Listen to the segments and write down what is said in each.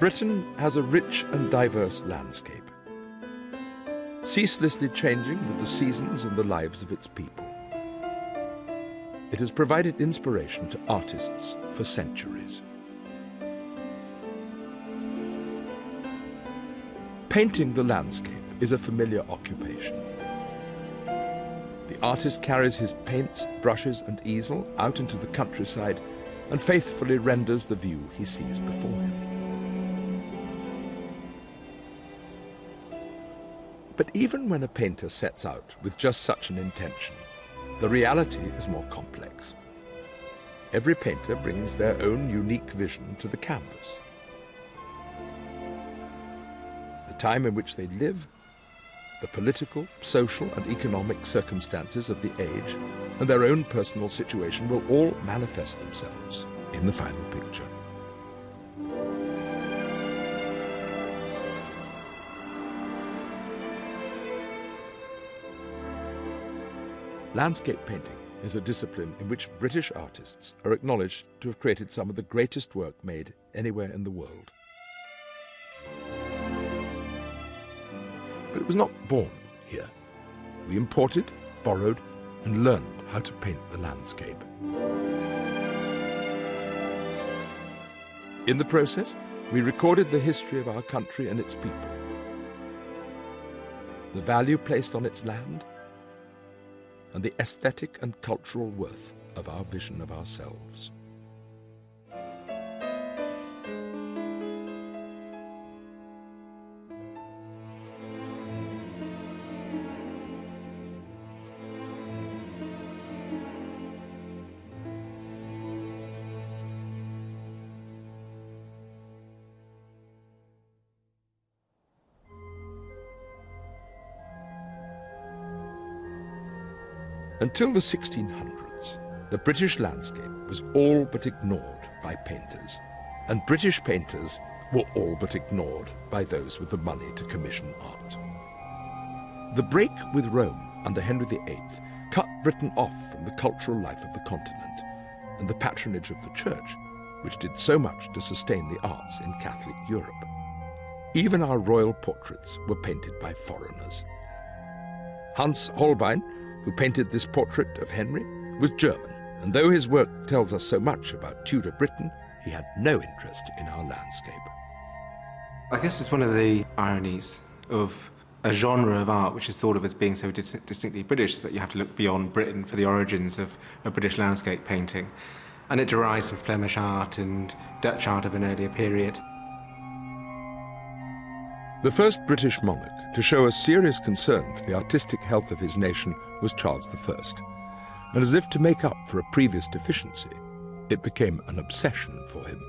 Britain has a rich and diverse landscape, ceaselessly changing with the seasons and the lives of its people. It has provided inspiration to artists for centuries. Painting the landscape is a familiar occupation. The artist carries his paints, brushes and easel out into the countryside and faithfully renders the view he sees before him. But even when a painter sets out with just such an intention, the reality is more complex. Every painter brings their own unique vision to the canvas. The time in which they live, the political, social and economic circumstances of the age, and their own personal situation will all manifest themselves in the final picture. Landscape painting is a discipline in which British artists are acknowledged to have created some of the greatest work made anywhere in the world. But it was not born here. We imported, borrowed, and learned how to paint the landscape. In the process, we recorded the history of our country and its people, the value placed on its land, and the aesthetic and cultural worth of our vision of ourselves. Until the 1600s, the British landscape was all but ignored by painters, and British painters were all but ignored by those with the money to commission art. The break with Rome under Henry VIII cut Britain off from the cultural life of the continent and the patronage of the Church, which did so much to sustain the arts in Catholic Europe. Even our royal portraits were painted by foreigners. Hans Holbein, who painted this portrait of Henry, was German, and though his work tells us so much about Tudor Britain, he had no interest in our landscape. I guess it's one of the ironies of a genre of art which is thought of as being so distinctly British that you have to look beyond Britain for the origins of British landscape painting. And it derives from Flemish art and Dutch art of an earlier period. The first British monarch to show a serious concern for the artistic health of his nation was Charles I, and as if to make up for a previous deficiency, it became an obsession for him.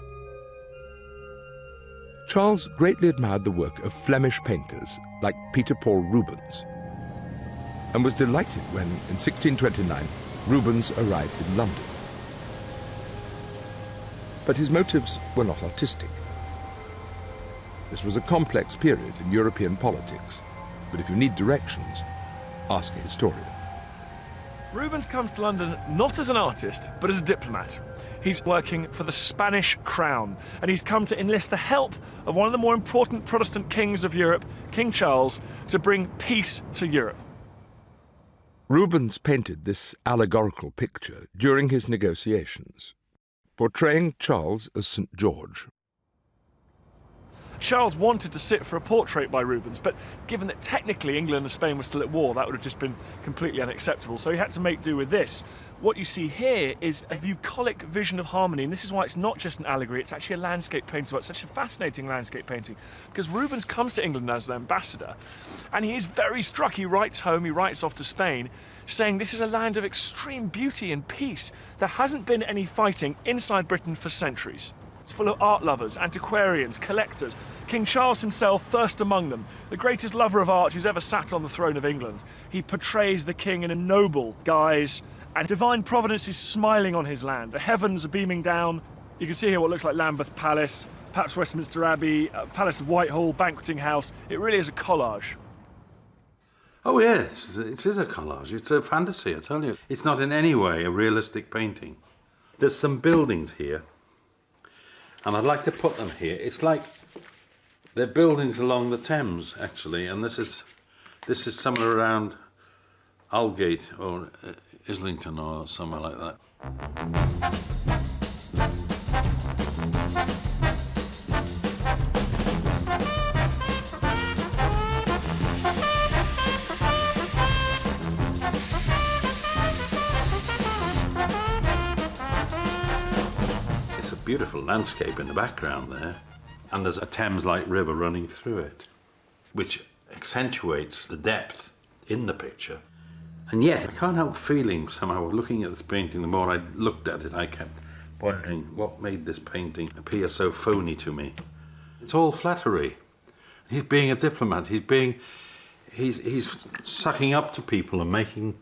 Charles greatly admired the work of Flemish painters like Peter Paul Rubens, and was delighted when, in 1629, Rubens arrived in London. But his motives were not artistic. This was a complex period in European politics, but if you need directions, ask a historian. Rubens comes to London not as an artist, but as a diplomat. He's working for the Spanish crown, and he's come to enlist the help of one of the more important Protestant kings of Europe, King Charles, to bring peace to Europe. Rubens painted this allegorical picture during his negotiations, portraying Charles as St. George. Charles wanted to sit for a portrait by Rubens, but given that technically England and Spain were still at war, that would have just been completely unacceptable, so he had to make do with this. What you see here is a bucolic vision of harmony, and this is why it's not just an allegory, it's actually a landscape painting. It's such a fascinating landscape painting, because Rubens comes to England as an ambassador, and he is very struck. He writes home, he writes off to Spain, saying this is a land of extreme beauty and peace. There hasn't been any fighting inside Britain for centuries. It's full of art lovers, antiquarians, collectors. King Charles himself first among them, the greatest lover of art who's ever sat on the throne of England. He portrays the king in a noble guise, and divine providence is smiling on his land. The heavens are beaming down. You can see here what looks like Lambeth Palace, perhaps Westminster Abbey, Palace of Whitehall, Banqueting House. It really is a collage. Oh yes, it is a collage. It's a fantasy, I tell you. It's not in any way a realistic painting. There's some buildings here, And I'd like to put them here. It's like they're buildings along the Thames, actually, and this is somewhere around Aldgate or Islington or somewhere like that. It's a beautiful landscape in the background there, and there's a Thames-like river running through it, which accentuates the depth in the picture. And yet, I can't help feeling somehow, looking at this painting, the more I looked at it, I kept wondering what made this painting appear so phony to me. It's all flattery. He's being a diplomat. He's sucking up to people and making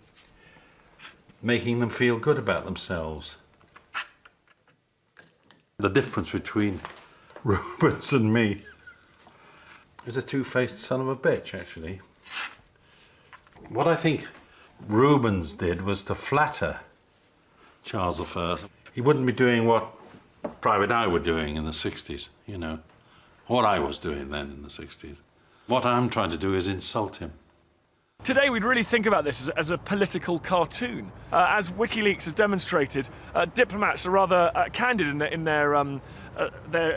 them feel good about themselves. The difference between Rubens and me is a two-faced son of a bitch, actually. What I think Rubens did was to flatter Charles I. He wouldn't be doing what Private Eye were doing in the 60s, you know, what I was doing then in the 60s. What I'm trying to do is insult him. Today we'd really think about this as a political cartoon. As WikiLeaks has demonstrated, diplomats are rather candid in their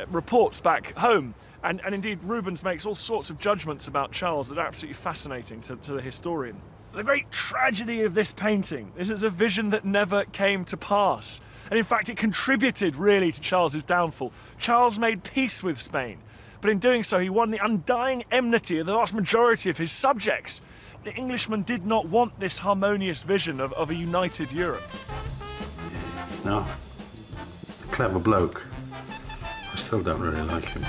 reports back home. And indeed, Rubens makes all sorts of judgments about Charles that are absolutely fascinating to the historian. The great tragedy of this painting is it's a vision that never came to pass. And in fact, it contributed really to Charles's downfall. Charles made peace with Spain, but in doing so, he won the undying enmity of the vast majority of his subjects. The Englishman did not want this harmonious vision of a united Europe. No, clever bloke. I still don't really like him.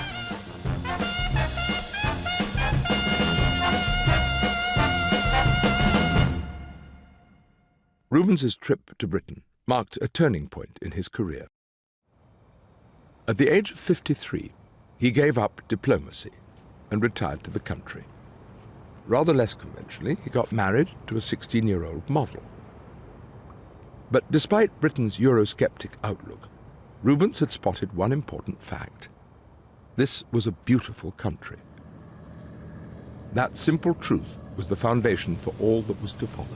Rubens's trip to Britain marked a turning point in his career. At the age of 53, he gave up diplomacy and retired to the country. Rather less conventionally, he got married to a 16-year-old model. But despite Britain's Eurosceptic outlook, Rubens had spotted one important fact. This was a beautiful country. That simple truth was the foundation for all that was to follow.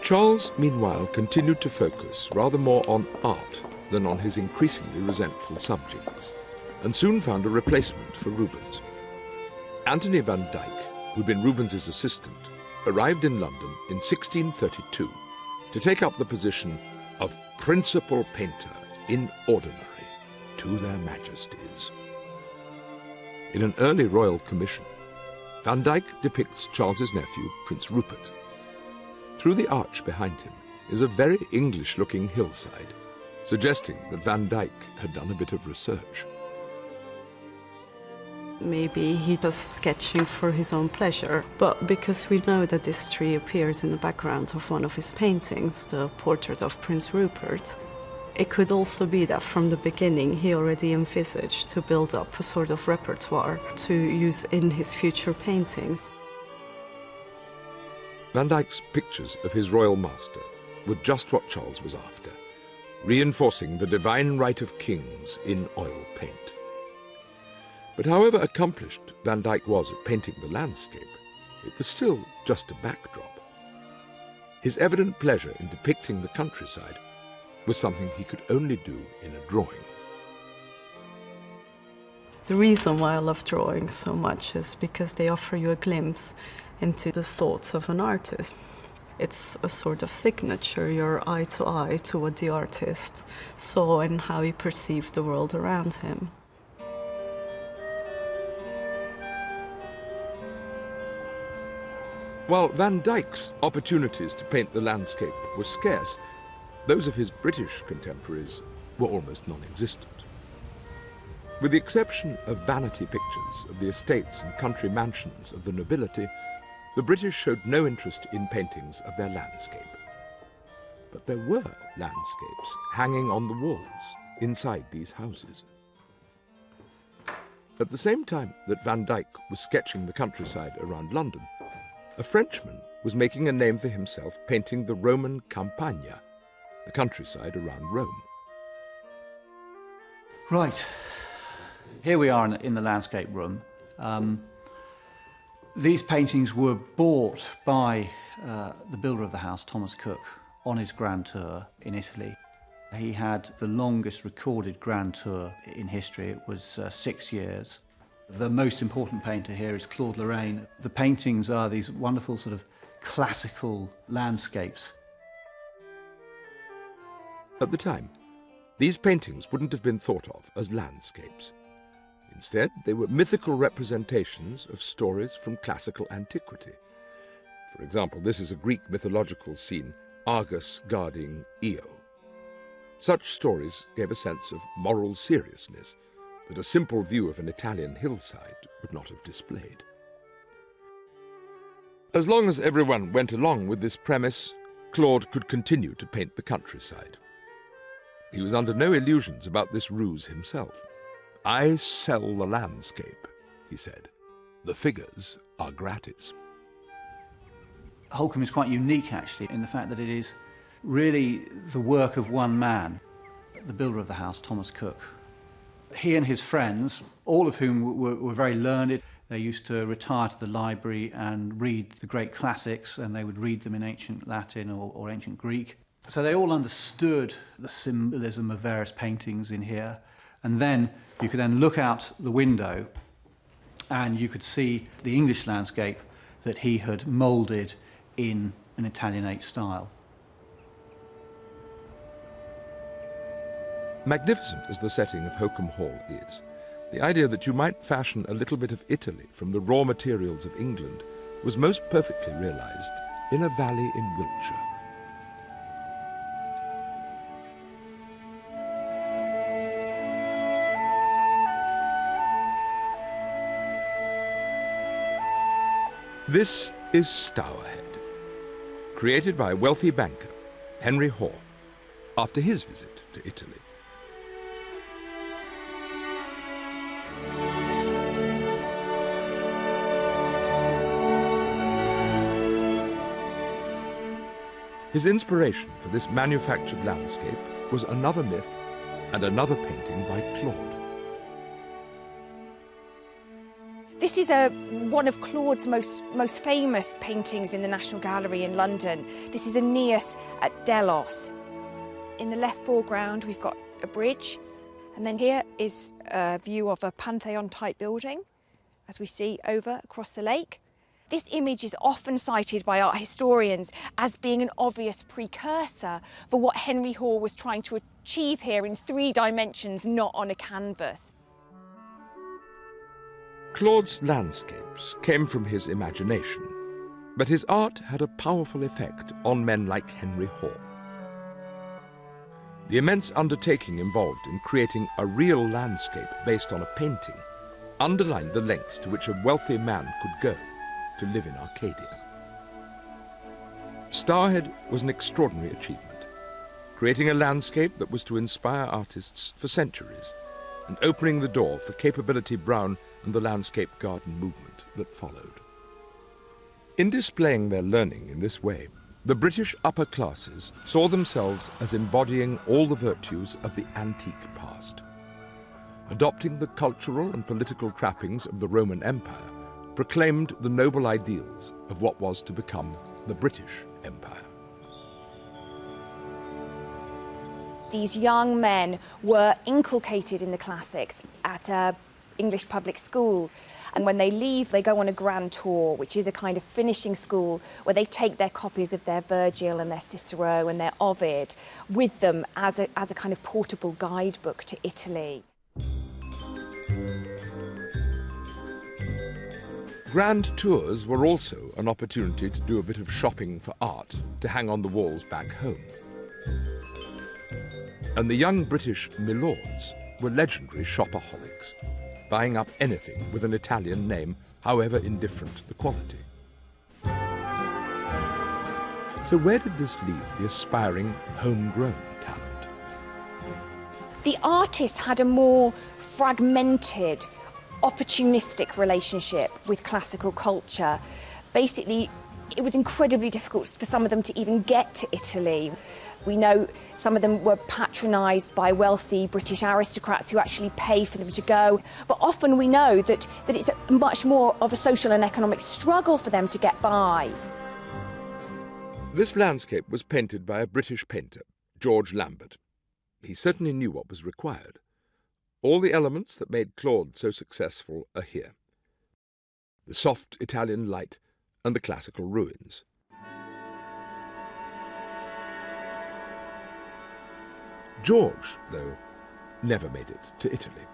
Charles, meanwhile, continued to focus rather more on art than on his increasingly resentful subjects, and soon found a replacement for Rubens. Anthony van Dyck, who'd been Rubens's assistant, arrived in London in 1632 to take up the position of principal painter in ordinary to their majesties. In an early royal commission, Van Dyck depicts Charles's nephew, Prince Rupert. Through the arch behind him is a very English-looking hillside, suggesting that Van Dyck had done a bit of research. Maybe he was sketching for his own pleasure, but because we know that this tree appears in the background of one of his paintings, the portrait of Prince Rupert, it could also be that from the beginning he already envisaged to build up a sort of repertoire to use in his future paintings. Van Dyck's pictures of his royal master were just what Charles was after, reinforcing the divine right of kings in oil paint. But however accomplished Van Dyck was at painting the landscape, it was still just a backdrop. His evident pleasure in depicting the countryside was something he could only do in a drawing. The reason why I love drawings so much is because they offer you a glimpse into the thoughts of an artist. It's a sort of signature, you're eye to eye to what the artist saw and how he perceived the world around him. While Van Dyck's opportunities to paint the landscape were scarce, those of his British contemporaries were almost non-existent. With the exception of vanity pictures of the estates and country mansions of the nobility, the British showed no interest in paintings of their landscape. But there were landscapes hanging on the walls inside these houses. At the same time that Van Dyck was sketching the countryside around London, a Frenchman was making a name for himself painting the Roman Campagna, the countryside around Rome. Right, here we are in the landscape room. These paintings were bought by the builder of the house, Thomas Cook, on his grand tour in Italy. He had the longest recorded grand tour in history. It was 6 years. The most important painter here is Claude Lorraine. The paintings are these wonderful sort of classical landscapes. At the time, these paintings wouldn't have been thought of as landscapes. Instead, they were mythical representations of stories from classical antiquity. For example, this is a Greek mythological scene, Argus guarding Io. Such stories gave a sense of moral seriousness that a simple view of an Italian hillside would not have displayed. As long as everyone went along with this premise, Claude could continue to paint the countryside. He was under no illusions about this ruse himself. "I sell the landscape," he said. "The figures are gratis." Holcombe is quite unique, actually, in the fact that it is really the work of one man, the builder of the house, Thomas Cook. He and his friends, all of whom were very learned, they used to retire to the library and read the great classics, and they would read them in ancient Latin or ancient Greek. So they all understood the symbolism of various paintings in here. And then you could then look out the window and you could see the English landscape that he had moulded in an Italianate style. Magnificent as the setting of Holcombe Hall is, the idea that you might fashion a little bit of Italy from the raw materials of England was most perfectly realised in a valley in Wiltshire. This is Stourhead, created by wealthy banker Henry Hoare after his visit to Italy. His inspiration for this manufactured landscape was another myth and another painting by Claude. This is one of Claude's most famous paintings in the National Gallery in London. This is Aeneas at Delos. In the left foreground, we've got a bridge, and then here is a view of a Pantheon-type building, as we see over across the lake. This image is often cited by art historians as being an obvious precursor for what Henry Hoare was trying to achieve here in 3 dimensions, not on a canvas. Claude's landscapes came from his imagination, but his art had a powerful effect on men like Henry Hoare. The immense undertaking involved in creating a real landscape based on a painting underlined the lengths to which a wealthy man could go to live in Arcadia. Stourhead was an extraordinary achievement, creating a landscape that was to inspire artists for centuries and opening the door for Capability Brown and the landscape garden movement that followed. In displaying their learning in this way, the British upper classes saw themselves as embodying all the virtues of the antique past. Adopting the cultural and political trappings of the Roman Empire, proclaimed the noble ideals of what was to become the British Empire. These young men were inculcated in the classics at an English public school, and when they leave they go on a grand tour, which is a kind of finishing school where they take their copies of their Virgil and their Cicero and their Ovid with them as a kind of portable guidebook to Italy. Grand tours were also an opportunity to do a bit of shopping for art to hang on the walls back home. And the young British milords were legendary shopaholics, buying up anything with an Italian name, however indifferent the quality. So where did this leave the aspiring homegrown talent? The artists had a more fragmented, opportunistic relationship with classical culture. Basically, It was incredibly difficult for some of them to even get to Italy. We know some of them were patronised by wealthy British aristocrats who actually pay for them to go. But often we know that it's much more of a social and economic struggle for them to get by. This landscape was painted by a British painter, George Lambert. He certainly knew what was required. All the elements that made Claude so successful are here. The soft Italian light and the classical ruins. George, though, never made it to Italy.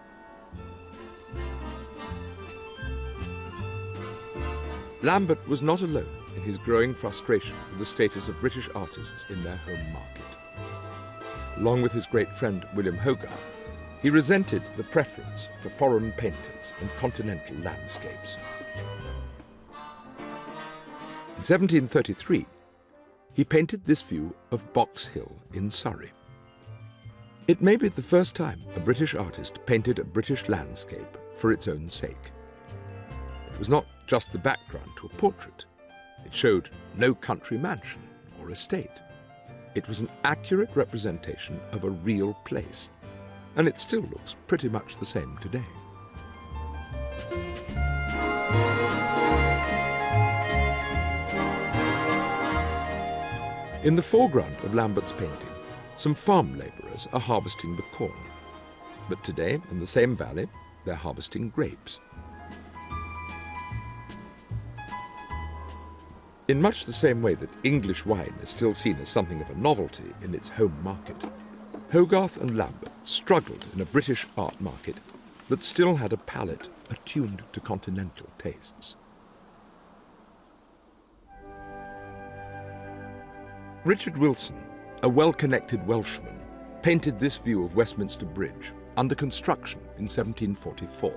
Lambert was not alone in his growing frustration with the status of British artists in their home market. Along with his great friend William Hogarth, he resented the preference for foreign painters and continental landscapes. In 1733, he painted this view of Box Hill in Surrey. It may be the first time a British artist painted a British landscape for its own sake. It was not just the background to a portrait. It showed no country mansion or estate. It was an accurate representation of a real place, and it still looks pretty much the same today. In the foreground of Lambert's painting, some farm labourers are harvesting the corn. But today, in the same valley, they're harvesting grapes. In much the same way that English wine is still seen as something of a novelty in its home market, Hogarth and Lambert struggled in a British art market that still had a palate attuned to continental tastes. Richard Wilson, a well-connected Welshman, painted this view of Westminster Bridge under construction in 1744.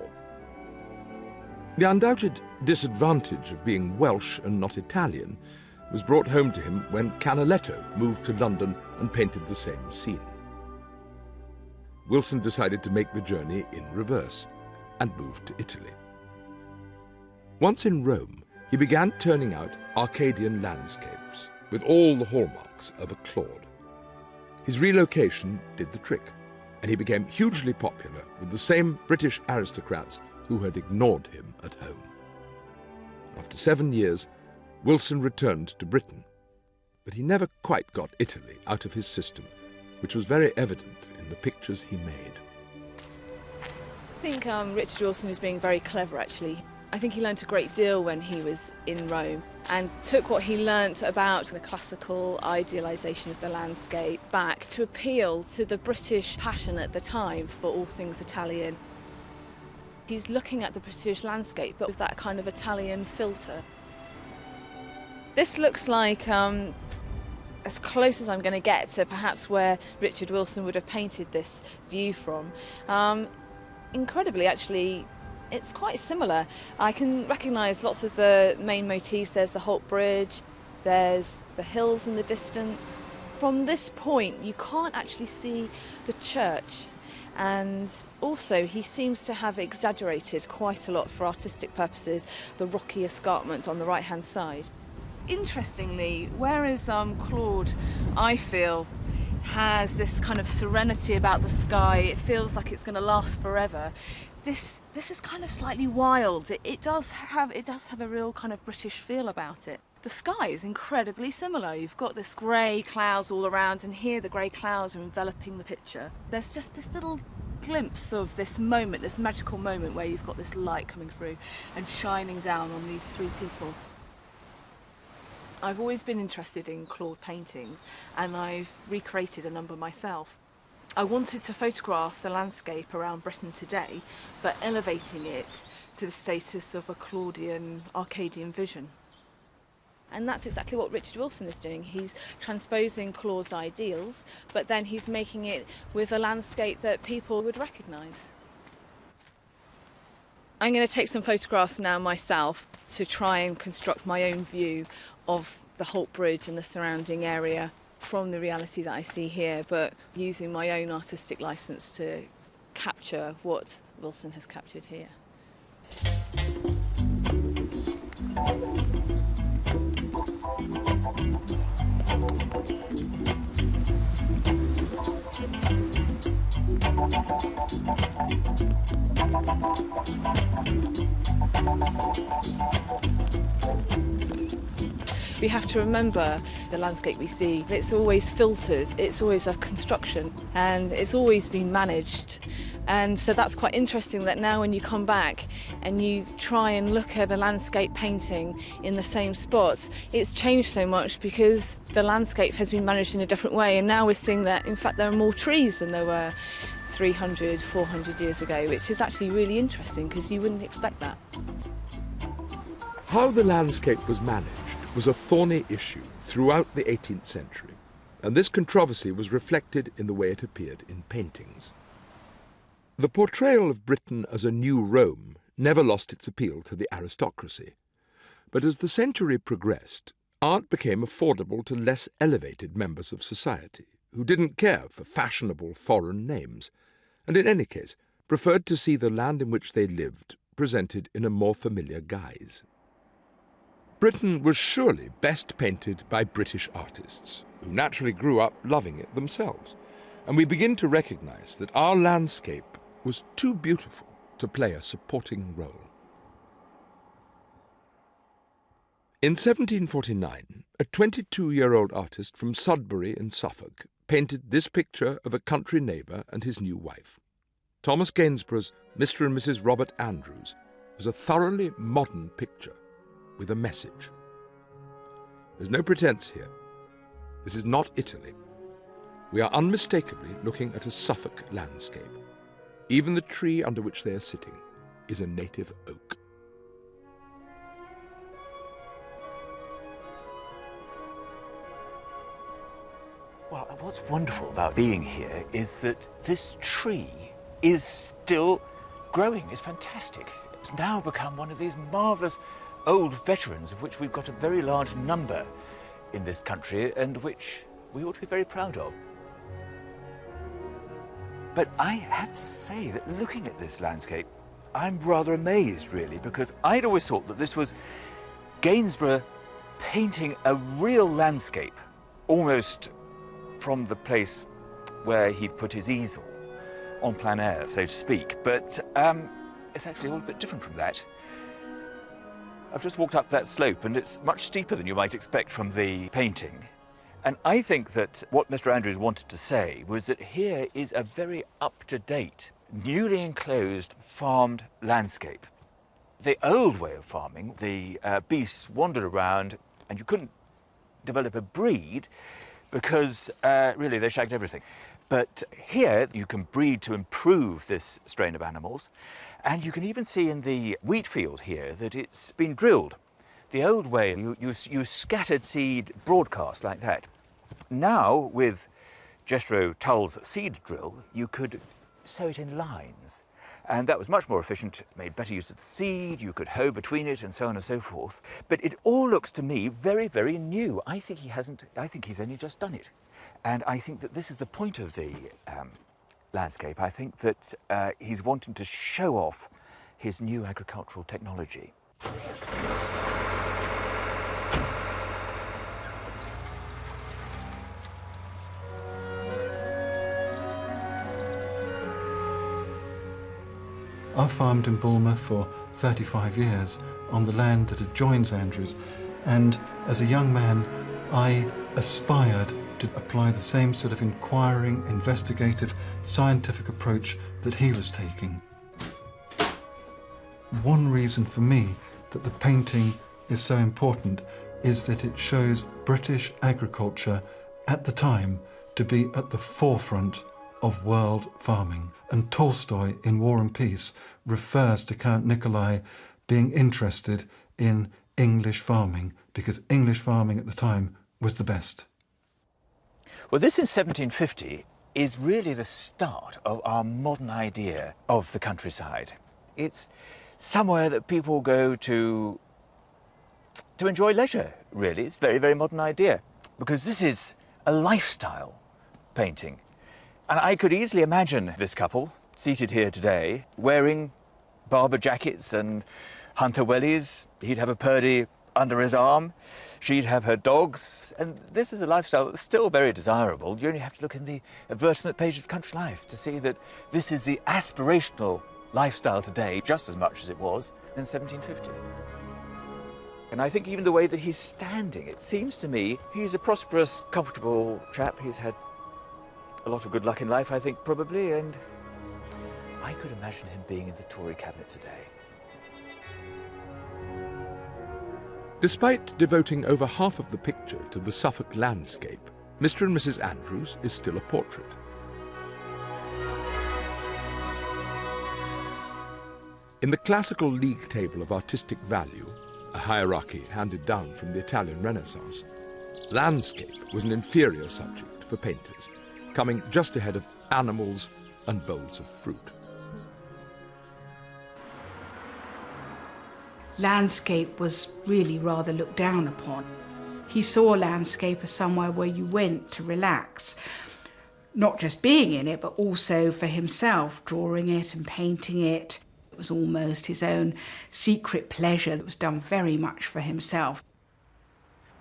The undoubted disadvantage of being Welsh and not Italian was brought home to him when Canaletto moved to London and painted the same scene. Wilson decided to make the journey in reverse and moved to Italy. Once in Rome, he began turning out Arcadian landscapes with all the hallmarks of a Claude. His relocation did the trick, and he became hugely popular with the same British aristocrats who had ignored him at home. After 7 years, Wilson returned to Britain, but he never quite got Italy out of his system, which was very evident in the pictures he made. I think Richard Wilson is being very clever, actually. I think he learnt a great deal when he was in Rome and took what he learnt about the classical idealisation of the landscape back to appeal to the British passion at the time for all things Italian. He's looking at the British landscape, but with that kind of Italian filter. This looks like as close as I'm going to get to perhaps where Richard Wilson would have painted this view from. Incredibly, actually, it's quite similar. I can recognise lots of the main motifs. There's the Holt Bridge, there's the hills in the distance. From this point, you can't actually see the church. And also, he seems to have exaggerated quite a lot for artistic purposes the rocky escarpment on the right-hand side. Interestingly, whereas Claude, I feel, has this kind of serenity about the sky, it feels like it's going to last forever. This is kind of slightly wild. It does have a real kind of British feel about it. The sky is incredibly similar. You've got this grey clouds all around, and here the grey clouds are enveloping the picture. There's just this little glimpse of this moment, this magical moment where you've got this light coming through and shining down on these three people. I've always been interested in Claude paintings, and I've recreated a number myself. I wanted to photograph the landscape around Britain today, but elevating it to the status of a Claudian, Arcadian vision. And that's exactly what Richard Wilson is doing. He's transposing Claude's ideals, but then he's making it with a landscape that people would recognise. I'm going to take some photographs now myself to try and construct my own view of the Holt Bridge and the surrounding area from the reality that I see here, but using my own artistic licence to capture what Wilson has captured here. We have to remember the landscape we see, it's always filtered, it's always a construction, and it's always been managed. And so that's quite interesting that now when you come back and you try and look at a landscape painting in the same spot, it's changed so much because the landscape has been managed in a different way, and now we're seeing that in fact there are more trees than there were 300, 400 years ago, which is actually really interesting because you wouldn't expect that. How the landscape was managed was a thorny issue throughout the 18th century, and this controversy was reflected in the way it appeared in paintings. The portrayal of Britain as a new Rome never lost its appeal to the aristocracy, but as the century progressed, art became affordable to less elevated members of society, who didn't care for fashionable foreign names, and in any case preferred to see the land in which they lived presented in a more familiar guise. Britain was surely best painted by British artists, who naturally grew up loving it themselves, and we begin to recognise that our landscape was too beautiful to play a supporting role. In 1749, a 22-year-old artist from Sudbury in Suffolk painted this picture of a country neighbour and his new wife. Thomas Gainsborough's Mr. and Mrs. Robert Andrews was a thoroughly modern picture with a message. There's no pretence here. This is not Italy. We are unmistakably looking at a Suffolk landscape. Even the tree under which they are sitting is a native oak. Well, what's wonderful about being here is that this tree is still growing. It's fantastic. It's now become one of these marvellous old veterans of which we've got a very large number in this country and which we ought to be very proud of. But I have to say that looking at this landscape, I'm rather amazed really, because I'd always thought that this was Gainsborough painting a real landscape, almost from the place where he'd put his easel, en plein air, so to speak. But it's actually all a bit different from that. I've just walked up that slope and it's much steeper than you might expect from the painting. And I think that what Mr. Andrews wanted to say was that here is a very up-to-date, newly enclosed farmed landscape. The old way of farming, the beasts wandered around and you couldn't develop a breed because really they shagged everything. But here you can breed to improve this strain of animals, and you can even see in the wheat field here that it's been drilled. The old way, you scattered seed broadcast like that. Now, with Jethro Tull's seed drill, you could sow it in lines. And that was much more efficient, made better use of the seed, you could hoe between it and so on and so forth. But it all looks to me very, very new. I think he's only just done it. And I think that this is the point of the landscape. I think that he's wanting to show off his new agricultural technology. I farmed in Bulmer for 35 years on the land that adjoins Andrews, and as a young man I aspired to apply the same sort of inquiring, investigative, scientific approach that he was taking. One reason for me that the painting is so important is that it shows British agriculture at the time to be at the forefront of world farming. And Tolstoy in War and Peace refers to Count Nikolai being interested in English farming because English farming at the time was the best. Well, this in 1750 is really the start of our modern idea of the countryside. It's somewhere that people go to enjoy leisure, really. It's a very, very modern idea because this is a lifestyle painting. And I could easily imagine this couple seated here today wearing Barber jackets and hunter wellies. He'd have a Purdy under his arm. She'd have her dogs. And this is a lifestyle that's still very desirable. You only have to look in the advertisement page of Country Life to see that this is the aspirational lifestyle today just as much as it was in 1750. And I think even the way that he's standing, it seems to me he's a prosperous, comfortable chap. He's had a lot of good luck in life, I think, probably, and I could imagine him being in the Tory cabinet today. Despite devoting over half of the picture to the Suffolk landscape, Mr. and Mrs. Andrews is still a portrait. In the classical league table of artistic value, a hierarchy handed down from the Italian Renaissance, landscape was an inferior subject for painters, coming just ahead of animals and bowls of fruit. Landscape was really rather looked down upon. He saw landscape as somewhere where you went to relax, not just being in it, but also for himself, drawing it and painting it. It was almost his own secret pleasure that was done very much for himself.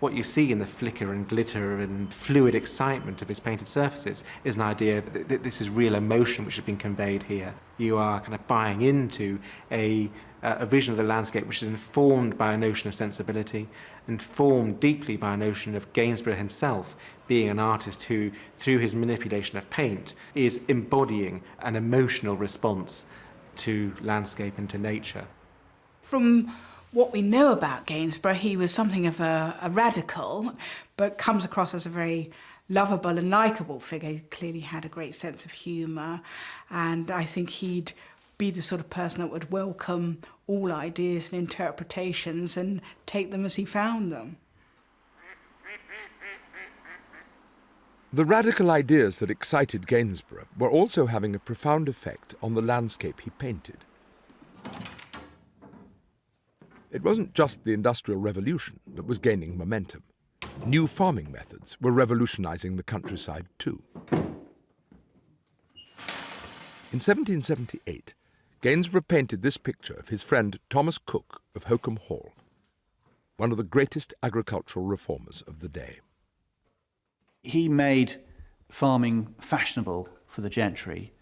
What you see in the flicker and glitter and fluid excitement of his painted surfaces is an idea that this is real emotion which has been conveyed here. You are kind of buying into a vision of the landscape which is informed by a notion of sensibility, informed deeply by a notion of Gainsborough himself being an artist who, through his manipulation of paint, is embodying an emotional response to landscape and to nature. From what we know about Gainsborough, he was something of a radical, but comes across as a very lovable and likeable figure. He clearly had a great sense of humour, and I think he'd be the sort of person that would welcome all ideas and interpretations and take them as he found them. The radical ideas that excited Gainsborough were also having a profound effect on the landscape he painted. It wasn't just the Industrial Revolution that was gaining momentum. New farming methods were revolutionizing the countryside too. In 1778, Gainsborough painted this picture of his friend Thomas Cook of Holcombe Hall, one of the greatest agricultural reformers of the day. He made farming fashionable for the gentry,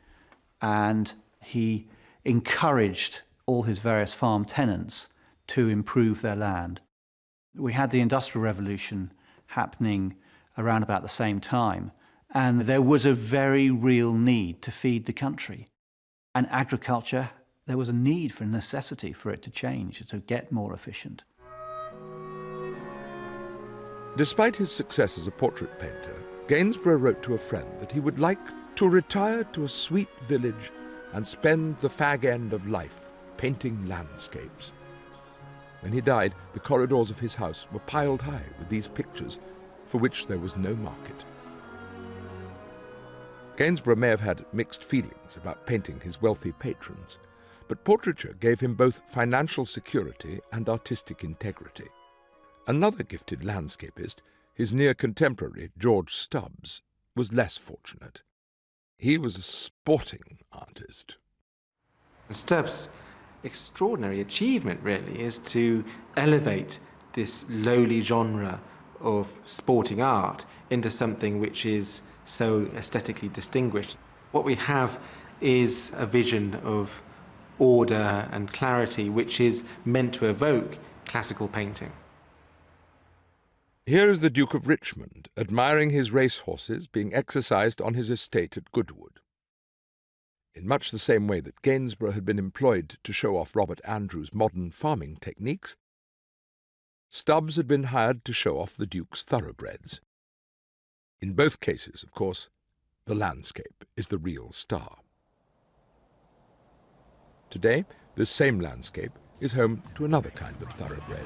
and he encouraged all his various farm tenants to improve their land. We had the Industrial Revolution happening around about the same time, and there was a very real need to feed the country. And agriculture, there was a need for a necessity for it to change, to get more efficient. Despite his success as a portrait painter, Gainsborough wrote to a friend that he would like to retire to a sweet village and spend the fag end of life painting landscapes. When he died, the corridors of his house were piled high with these pictures, for which there was no market. Gainsborough may have had mixed feelings about painting his wealthy patrons, but portraiture gave him both financial security and artistic integrity. Another gifted landscapist, his near contemporary George Stubbs, was less fortunate. He was a sporting artist. Stubbs' extraordinary achievement really is to elevate this lowly genre of sporting art into something which is so aesthetically distinguished. What we have is a vision of order and clarity which is meant to evoke classical painting. Here is the Duke of Richmond admiring his racehorses being exercised on his estate at Goodwood. In much the same way that Gainsborough had been employed to show off Robert Andrews' modern farming techniques, Stubbs had been hired to show off the Duke's thoroughbreds. In both cases, of course, the landscape is the real star. Today, this same landscape is home to another kind of thoroughbred.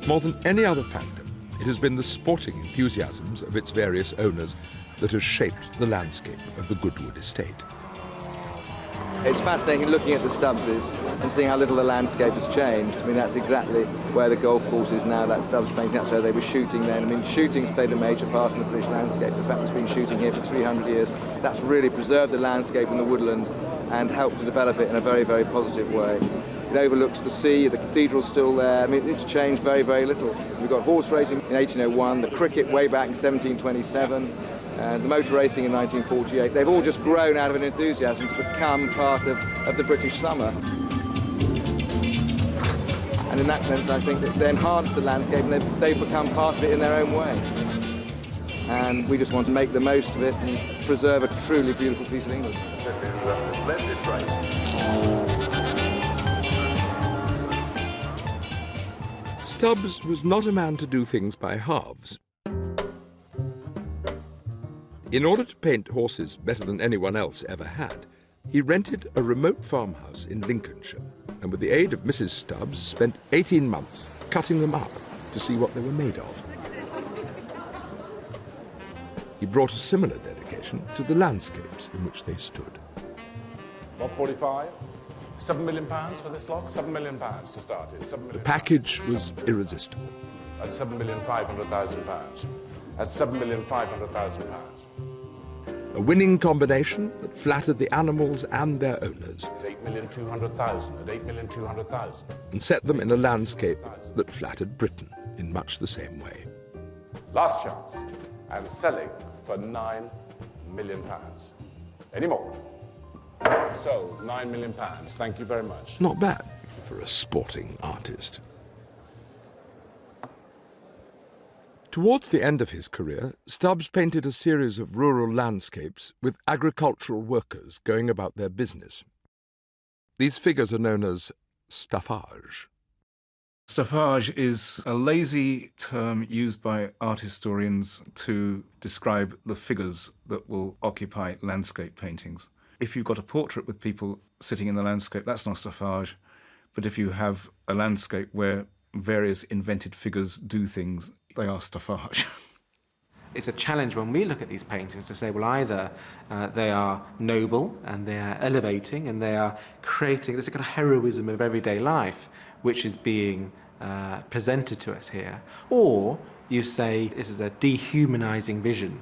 More than any other factor, it has been the sporting enthusiasms of its various owners that has shaped the landscape of the Goodwood estate. It's fascinating looking at the Stubbses and seeing how little the landscape has changed. I mean, that's exactly where the golf course is now, that Stubbs painting, that's where they were shooting then. I mean, shooting's played a major part in the British landscape. The fact there's been shooting here for 300 years, that's really preserved the landscape and the woodland and helped to develop it in a very, very positive way. It overlooks the sea, the cathedral's still there. I mean, it's changed very, very little. We've got horse racing in 1801, the cricket way back in 1727, the motor racing in 1948. They've all just grown out of an enthusiasm to become part of the British summer. And in that sense, I think that they enhanced the landscape and they've become part of it in their own way. And we just want to make the most of it and preserve a truly beautiful piece of England. Stubbs was not a man to do things by halves. In order to paint horses better than anyone else ever had, he rented a remote farmhouse in Lincolnshire, and with the aid of Mrs. Stubbs, spent 18 months cutting them up to see what they were made of. He brought a similar dedication to the landscapes in which they stood. 145? £7 million for this lot? £7 million to start it. The package was irresistible. That's £7,500,000. That's £7,500,000. A winning combination that flattered the animals and their owners. At £8,200,000. At £8,200,000. And set them in a landscape that flattered Britain in much the same way. Last chance. And selling for £9 million. Any more? Sold, £9 million. Thank you very much. Not bad for a sporting artist. Towards the end of his career, Stubbs painted a series of rural landscapes with agricultural workers going about their business. These figures are known as staffage. Staffage is a lazy term used by art historians to describe the figures that will occupy landscape paintings. If you've got a portrait with people sitting in the landscape, that's not staffage. But if you have a landscape where various invented figures do things, they are staffage. It's a challenge when we look at these paintings to say, well, either they are noble and they are elevating and they are creating this kind of heroism of everyday life, which is being presented to us here, or you say this is a dehumanizing vision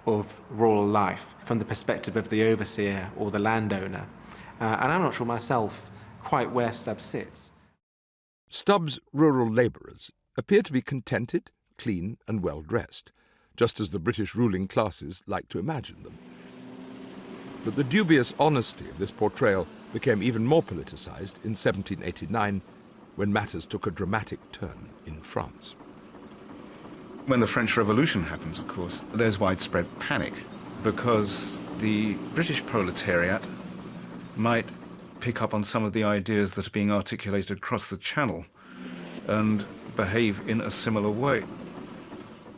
of rural life from the perspective of the overseer or the landowner. And I'm not sure myself quite where Stubbs sits. Stubbs' rural labourers appear to be contented, clean and well-dressed, just as the British ruling classes like to imagine them. But the dubious honesty of this portrayal became even more politicised in 1789, when matters took a dramatic turn in France. When the French Revolution happens, of course, there's widespread panic because the British proletariat might pick up on some of the ideas that are being articulated across the Channel and behave in a similar way.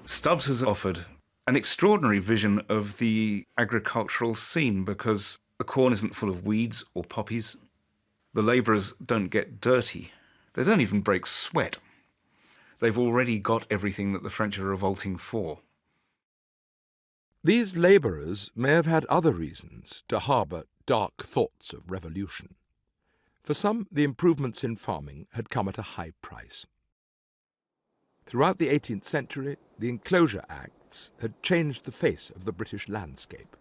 Stubbs has offered an extraordinary vision of the agricultural scene because the corn isn't full of weeds or poppies. The labourers don't get dirty. They don't even break sweat. They've already got everything that the French are revolting for. These labourers may have had other reasons to harbour dark thoughts of revolution. For some, the improvements in farming had come at a high price. Throughout the 18th century, the Enclosure Acts had changed the face of the British landscape.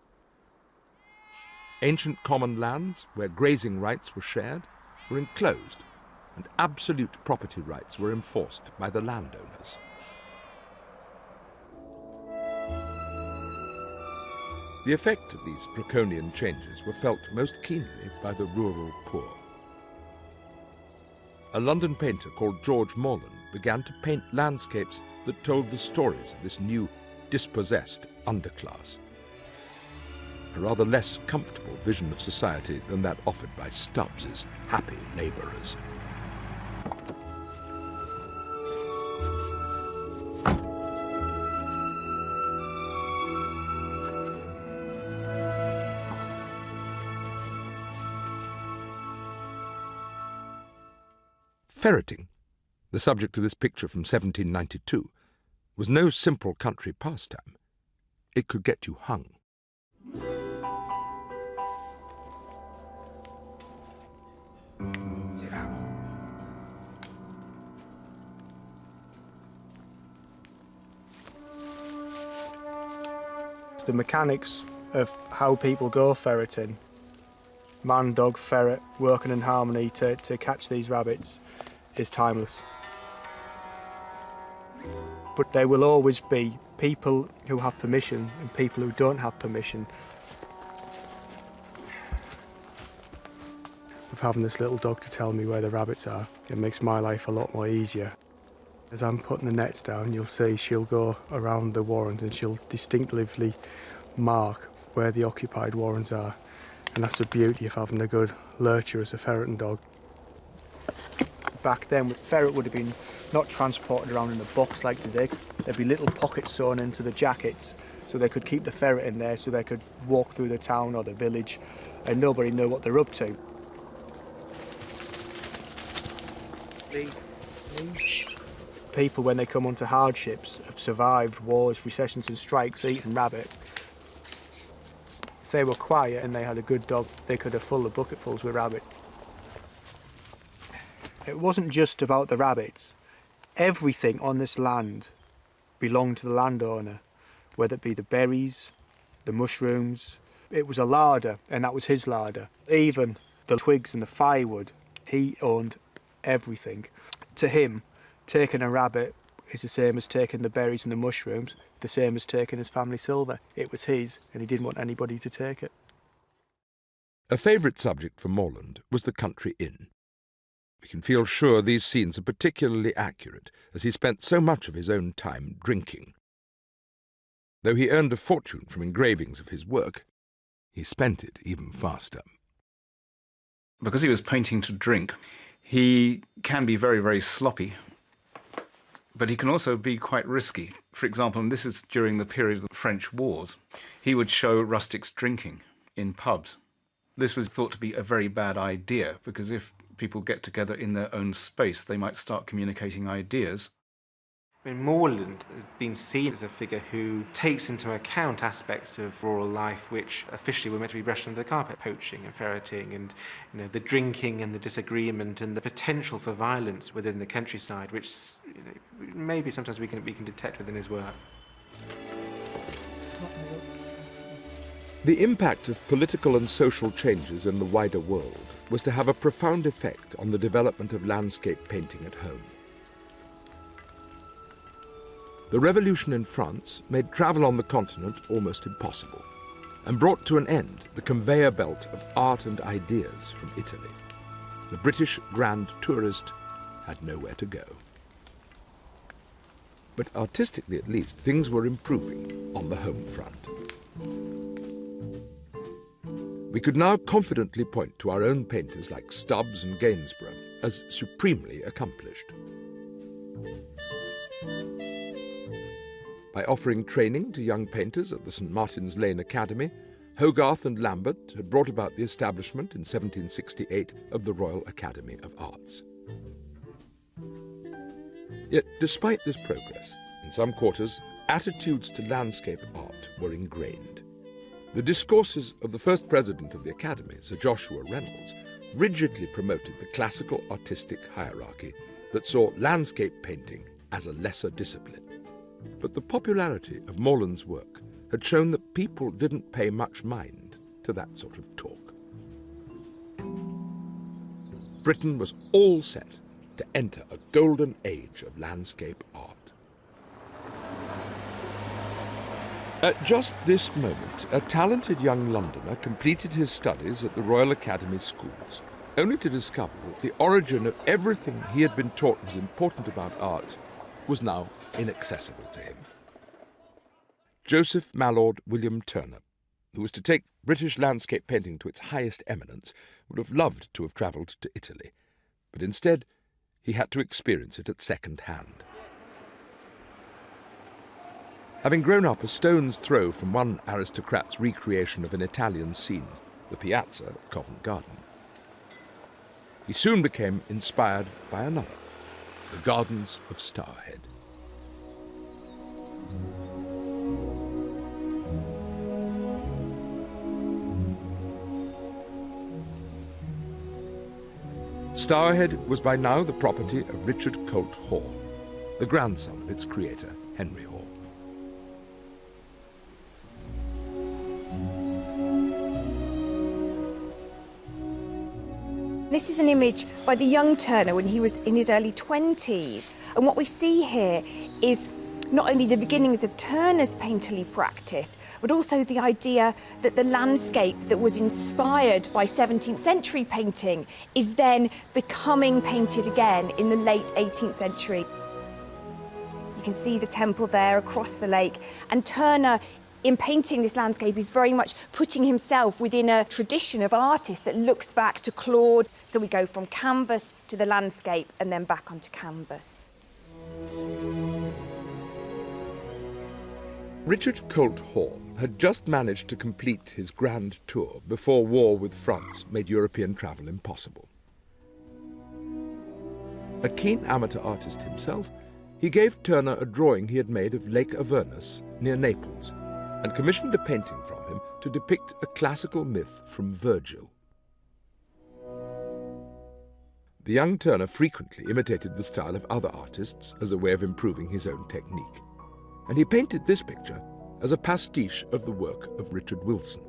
Ancient common lands, where grazing rights were shared, were enclosed, and absolute property rights were enforced by the landowners. The effect of these draconian changes were felt most keenly by the rural poor. A London painter called George Morland began to paint landscapes that told the stories of this new, dispossessed underclass. A rather less comfortable vision of society than that offered by Stubbs's happy labourers. Ferreting, the subject of this picture from 1792, was no simple country pastime. It could get you hung. The mechanics of how people go ferreting man, dog, ferret working in harmony to catch these rabbits is timeless. But there will always be people who have permission and people who don't have permission. Of having this little dog to tell me where the rabbits are, it makes my life a lot more easier. As I'm putting the nets down, you'll see she'll go around the warrens and she'll distinctively mark where the occupied warrens are. And that's the beauty of having a good lurcher as a ferreting dog. Back then, the ferret would have been not transported around in a box like today. There'd be little pockets sewn into the jackets so they could keep the ferret in there so they could walk through the town or the village and nobody knew what they're up to. People, when they come onto hardships, have survived wars, recessions and strikes, eating rabbit. If they were quiet and they had a good dog, they could have filled the bucketfuls with rabbits. It wasn't just about the rabbits. Everything on this land belonged to the landowner, whether it be the berries, the mushrooms. It was a larder, and that was his larder. Even the twigs and the firewood, he owned everything. To him, taking a rabbit is the same as taking the berries and the mushrooms, the same as taking his family silver. It was his, and he didn't want anybody to take it. A favourite subject for Morland was the country inn. We can feel sure these scenes are particularly accurate, as he spent so much of his own time drinking. Though he earned a fortune from engravings of his work, he spent it even faster. Because he was painting to drink, he can be very, very sloppy, but he can also be quite risky. For example, and this is during the period of the French wars, he would show rustics drinking in pubs. This was thought to be a very bad idea, because if people get together in their own space, they might start communicating ideas. I mean, Morland has been seen as a figure who takes into account aspects of rural life which officially were meant to be brushed under the carpet, poaching and ferreting and the drinking and the disagreement and the potential for violence within the countryside, which maybe sometimes we can detect within his work. The impact of political and social changes in the wider world was to have a profound effect on the development of landscape painting at home. The revolution in France made travel on the continent almost impossible and brought to an end the conveyor belt of art and ideas from Italy. The British grand tourist had nowhere to go. But artistically at least, things were improving on the home front. We could now confidently point to our own painters like Stubbs and Gainsborough as supremely accomplished. By offering training to young painters at the St. Martin's Lane Academy, Hogarth and Lambert had brought about the establishment in 1768 of the Royal Academy of Arts. Yet, despite this progress, in some quarters, attitudes to landscape art were ingrained. The discourses of the first president of the Academy, Sir Joshua Reynolds, rigidly promoted the classical artistic hierarchy that saw landscape painting as a lesser discipline. But the popularity of Morland's work had shown that people didn't pay much mind to that sort of talk. Britain was all set to enter a golden age of landscape art. At just this moment, a talented young Londoner completed his studies at the Royal Academy schools, only to discover that the origin of everything he had been taught was important about art was now inaccessible to him. Joseph Mallord William Turner, who was to take British landscape painting to its highest eminence, would have loved to have travelled to Italy, but instead he had to experience it at second hand. Having grown up a stone's throw from one aristocrat's recreation of an Italian scene, the Piazza at Covent Garden, he soon became inspired by another, the Gardens of Starhead. Stourhead was by now the property of Richard Colt Hall, the grandson of its creator, Henry Hall. This is an image by the young Turner when he was in his early 20s. And what we see here is not only the beginnings of Turner's painterly practice, but also the idea that the landscape that was inspired by 17th century painting is then becoming painted again in the late 18th century. You can see the temple there across the lake, and Turner, in painting this landscape, is very much putting himself within a tradition of artists that looks back to Claude. So we go from canvas to the landscape and then back onto canvas. Richard Colt Hall had just managed to complete his grand tour before war with France made European travel impossible. A keen amateur artist himself, he gave Turner a drawing he had made of Lake Avernus near Naples and commissioned a painting from him to depict a classical myth from Virgil. The young Turner frequently imitated the style of other artists as a way of improving his own technique, and he painted this picture as a pastiche of the work of Richard Wilson.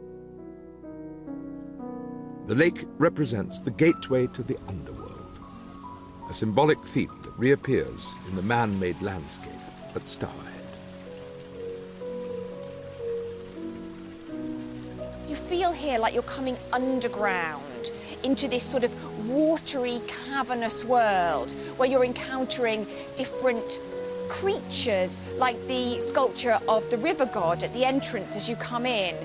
The lake represents the gateway to the underworld, a symbolic theme that reappears in the man-made landscape at Stourhead. You feel here like you're coming underground into this sort of watery, cavernous world where you're encountering different creatures, like the sculpture of the river god at the entrance as you come in.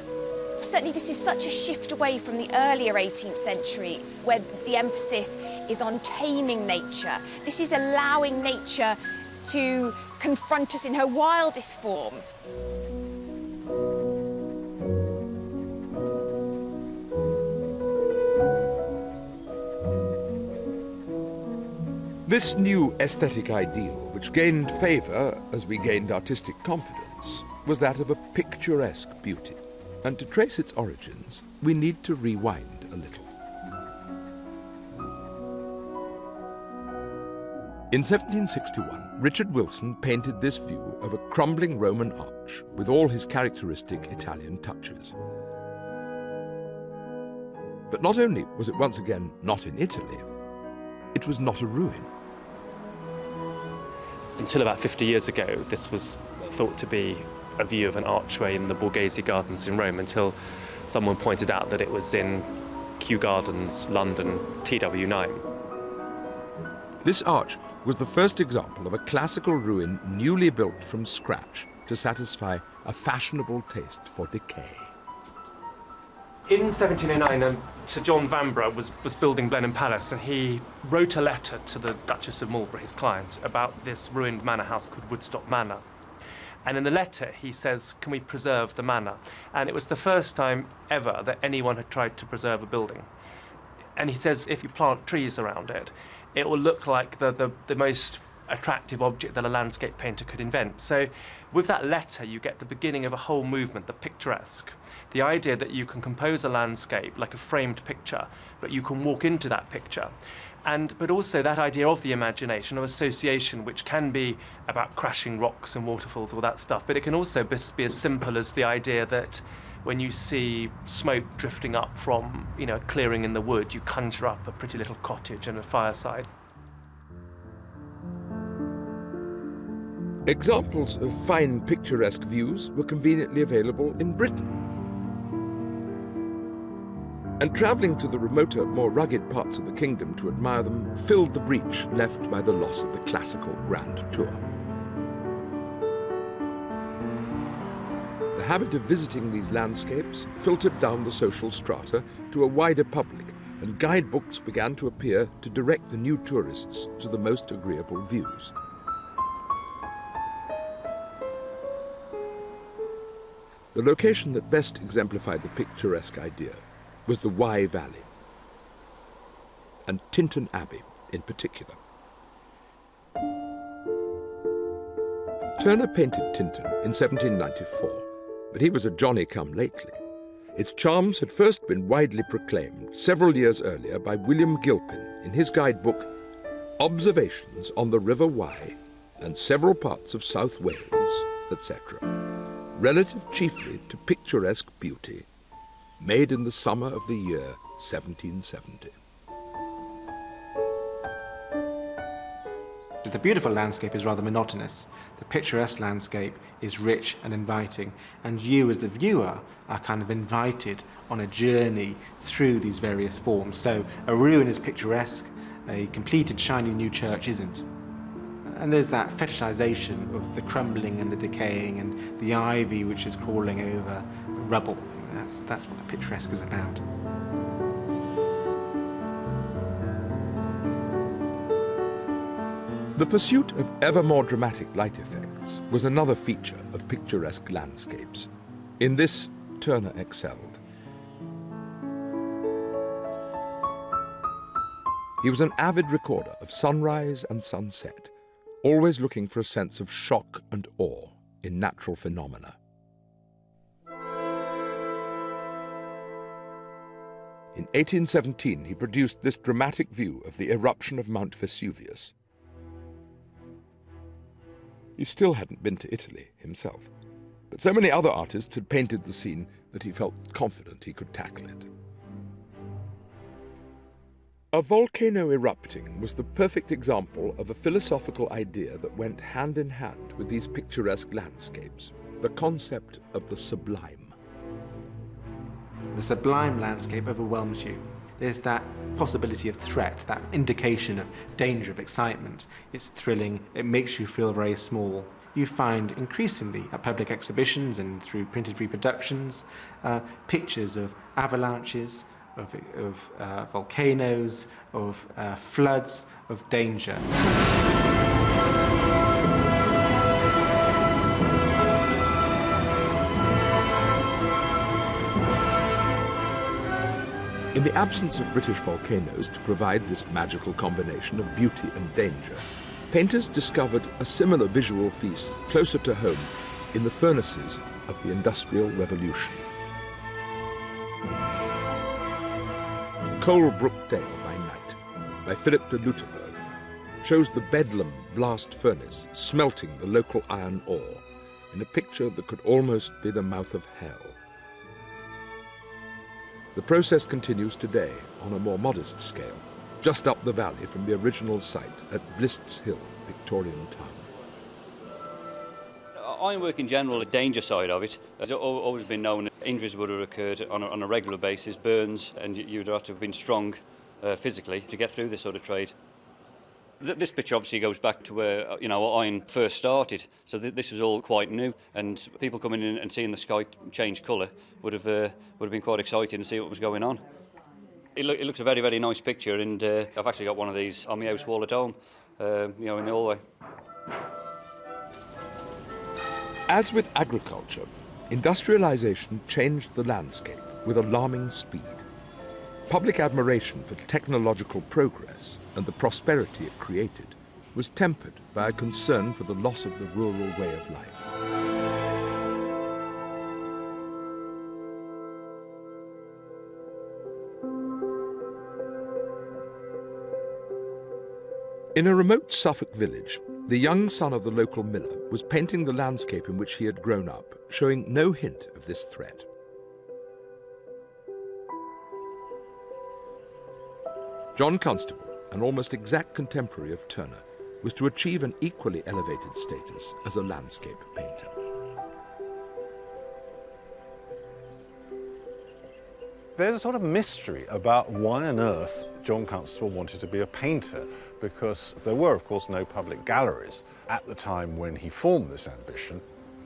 Certainly this is such a shift away from the earlier 18th century where the emphasis is on taming nature. This is allowing nature to confront us in her wildest form. This new aesthetic ideal, which gained favour as we gained artistic confidence, was that of a picturesque beauty. And to trace its origins, we need to rewind a little. In 1761, Richard Wilson painted this view of a crumbling Roman arch with all his characteristic Italian touches. But not only was it once again not in Italy, it was not a ruin. Until about 50 years ago, this was thought to be a view of an archway in the Borghese Gardens in Rome, until someone pointed out that it was in Kew Gardens, London, TW9. This arch was the first example of a classical ruin newly built from scratch to satisfy a fashionable taste for decay. In 1709, Sir John Vanbrugh was building Blenheim Palace, and he wrote a letter to the Duchess of Marlborough, his client, about this ruined manor house called Woodstock Manor. And in the letter, he says, can we preserve the manor? And it was the first time ever that anyone had tried to preserve a building. And he says, if you plant trees around it, it will look like the most attractive object that a landscape painter could invent. So with that letter, you get the beginning of a whole movement, the picturesque. The idea that you can compose a landscape like a framed picture, but you can walk into that picture. But also that idea of the imagination, of association, which can be about crashing rocks and waterfalls, all that stuff, but it can also be as simple as the idea that when you see smoke drifting up from, a clearing in the wood, you conjure up a pretty little cottage and a fireside. Examples of fine picturesque views were conveniently available in Britain. And travelling to the remoter, more rugged parts of the kingdom to admire them filled the breach left by the loss of the classical grand tour. The habit of visiting these landscapes filtered down the social strata to a wider public, and guidebooks began to appear to direct the new tourists to the most agreeable views. The location that best exemplified the picturesque idea was the Wye Valley, and Tintern Abbey in particular. Turner painted Tintern in 1794, but he was a Johnny-come-lately. Its charms had first been widely proclaimed several years earlier by William Gilpin in his guidebook Observations on the River Wye and Several Parts of South Wales, etc., relative chiefly to picturesque beauty, made in the summer of the year 1770. The beautiful landscape is rather monotonous. The picturesque landscape is rich and inviting, and you as the viewer are kind of invited on a journey through these various forms. So a ruin is picturesque, a completed shiny new church isn't. And there's that fetishization of the crumbling and the decaying and the ivy which is crawling over rubble. That's what the picturesque is about. The pursuit of ever more dramatic light effects was another feature of picturesque landscapes. In this, Turner excelled. He was an avid recorder of sunrise and sunset, always looking for a sense of shock and awe in natural phenomena. In 1817, he produced this dramatic view of the eruption of Mount Vesuvius. He still hadn't been to Italy himself, but so many other artists had painted the scene that he felt confident he could tackle it. A volcano erupting was the perfect example of a philosophical idea that went hand in hand with these picturesque landscapes, the concept of the sublime. The sublime landscape overwhelms you. There's that possibility of threat, that indication of danger, of excitement. It's thrilling, it makes you feel very small. You find increasingly at public exhibitions and through printed reproductions, pictures of avalanches, of volcanoes, of floods, of danger. In the absence of British volcanoes to provide this magical combination of beauty and danger, painters discovered a similar visual feast closer to home in the furnaces of the Industrial Revolution. Coalbrook Dale by Night, by Philip de Luterberg, shows the Bedlam blast furnace smelting the local iron ore in a picture that could almost be the mouth of hell. The process continues today on a more modest scale, just up the valley from the original site at Blists Hill, Victorian town. Ironwork in general, the danger side of it, has always been known. Injuries would have occurred on a regular basis, burns, and you'd have to have been strong physically to get through this sort of trade. This picture obviously goes back to where iron first started, so this was all quite new, and people coming in and seeing the sky change colour would have been quite exciting to see what was going on. It looks a very, very nice picture, and I've actually got one of these on my house wall at home, in the hallway. As with agriculture, industrialisation changed the landscape with alarming speed. Public admiration for technological progress and the prosperity it created was tempered by a concern for the loss of the rural way of life. In a remote Suffolk village, the young son of the local miller was painting the landscape in which he had grown up, showing no hint of this threat. John Constable, an almost exact contemporary of Turner, was to achieve an equally elevated status as a landscape painter. There's a sort of mystery about why on earth John Constable wanted to be a painter, because there were, of course, no public galleries at the time when he formed this ambition.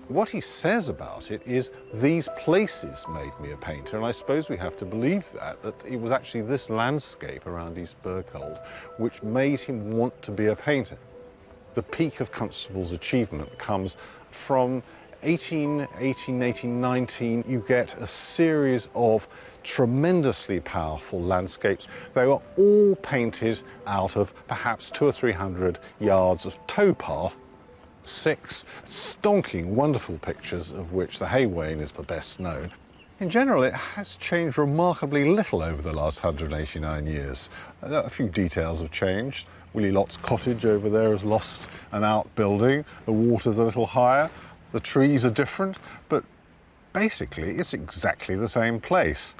What he says about it is, these places made me a painter, and I suppose we have to believe that it was actually this landscape around East Berghold which made him want to be a painter. The peak of Constable's achievement comes from 1818, 1819. You get a series of tremendously powerful landscapes. They were all painted out of perhaps 200 or 300 yards of towpath. 6 stonking, wonderful pictures, of which the Haywain is the best known. In general, it has changed remarkably little over the last 189 years. A few details have changed. Willie Lott's cottage over there has lost an outbuilding. The water's a little higher. The trees are different, but basically it's exactly the same place.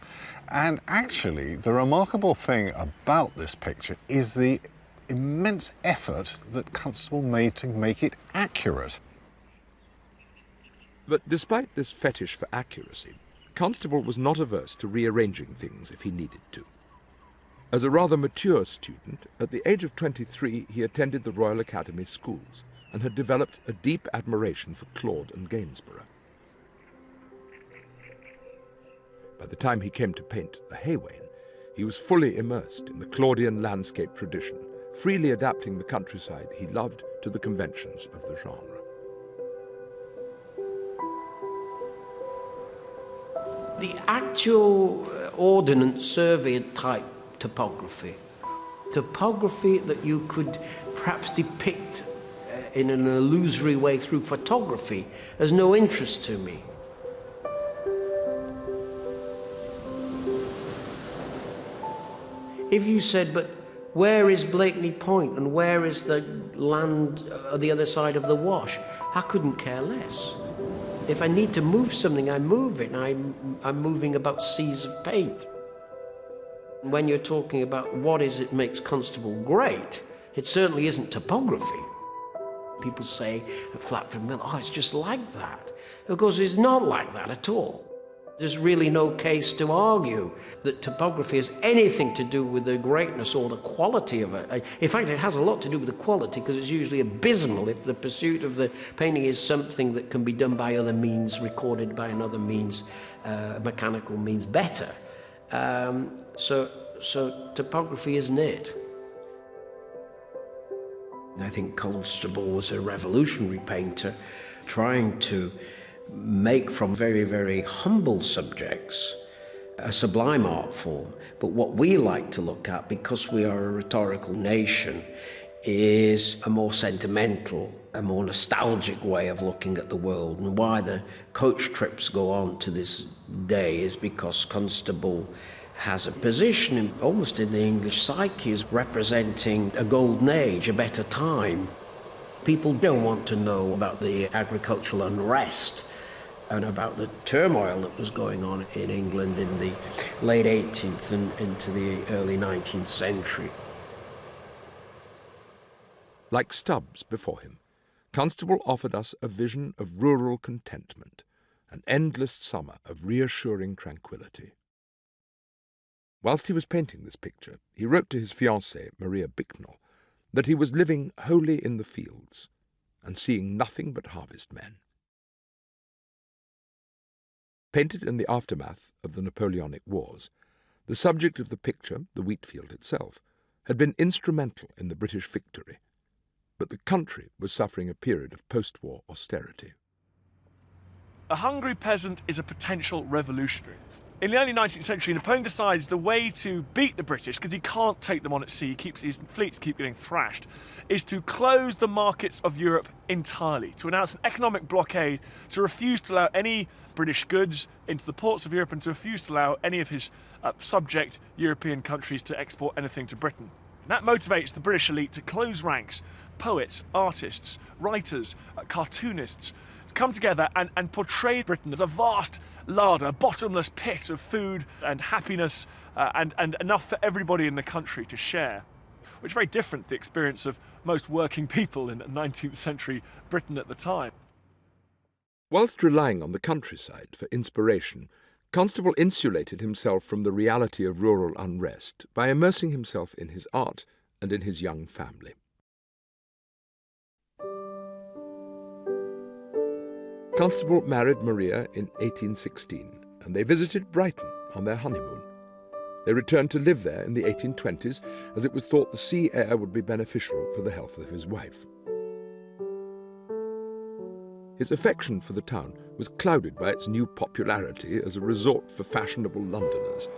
And actually, the remarkable thing about this picture is the immense effort that Constable made to make it accurate. But despite this fetish for accuracy, Constable was not averse to rearranging things if he needed to. As a rather mature student, at the age of 23 he attended the Royal Academy schools and had developed a deep admiration for Claude and Gainsborough. By the time he came to paint the Haywain, he was fully immersed in the Claudian landscape tradition, freely adapting the countryside he loved to the conventions of the genre. The actual ordnance survey type topography that you could perhaps depict in an illusory way through photography has no interest to me. If you said, but where is Blakeney Point and where is the land on the other side of the Wash, I couldn't care less. If I need to move something, I move it. I'm moving about seas of paint. When you're talking about what is it makes Constable great, it certainly isn't topography. People say at Flatford Mill, oh, it's just like that. Of course, it's not like that at all. There's really no case to argue that topography has anything to do with the greatness or the quality of it. In fact, it has a lot to do with the quality, because it's usually abysmal if the pursuit of the painting is something that can be done by other means, recorded by another means, mechanical means better. So topography isn't it. I think Constable was a revolutionary painter trying to make from very, very humble subjects a sublime art form. But what we like to look at, because we are a rhetorical nation, is a more sentimental, a more nostalgic way of looking at the world. And why the coach trips go on to this day is because Constable has a position almost in the English psyche as representing a golden age, a better time. People don't want to know about the agricultural unrest and about the turmoil that was going on in England in the late 18th and into the early 19th century. Like Stubbs before him, Constable offered us a vision of rural contentment, an endless summer of reassuring tranquility. Whilst he was painting this picture, he wrote to his fiancée, Maria Bicknell, that he was living wholly in the fields and seeing nothing but harvest men. Painted in the aftermath of the Napoleonic Wars, the subject of the picture, the wheat field itself, had been instrumental in the British victory, but the country was suffering a period of post-war austerity. A hungry peasant is a potential revolutionary. In the early 19th century, Napoleon decides the way to beat the British, because he can't take them on at sea, his fleets keep getting thrashed, is to close the markets of Europe entirely, to announce an economic blockade, to refuse to allow any British goods into the ports of Europe, and to refuse to allow any of his subject European countries to export anything to Britain. And that motivates the British elite to close ranks. Poets, artists, writers, cartoonists, to come together and portray Britain as a vast larder, bottomless pit of food and happiness and enough for everybody in the country to share. Which is very different to the experience of most working people in 19th century Britain at the time. Whilst relying on the countryside for inspiration, Constable insulated himself from the reality of rural unrest by immersing himself in his art and in his young family. Constable married Maria in 1816, and they visited Brighton on their honeymoon. They returned to live there in the 1820s, as it was thought the sea air would be beneficial for the health of his wife. His affection for the town was clouded by its new popularity as a resort for fashionable Londoners,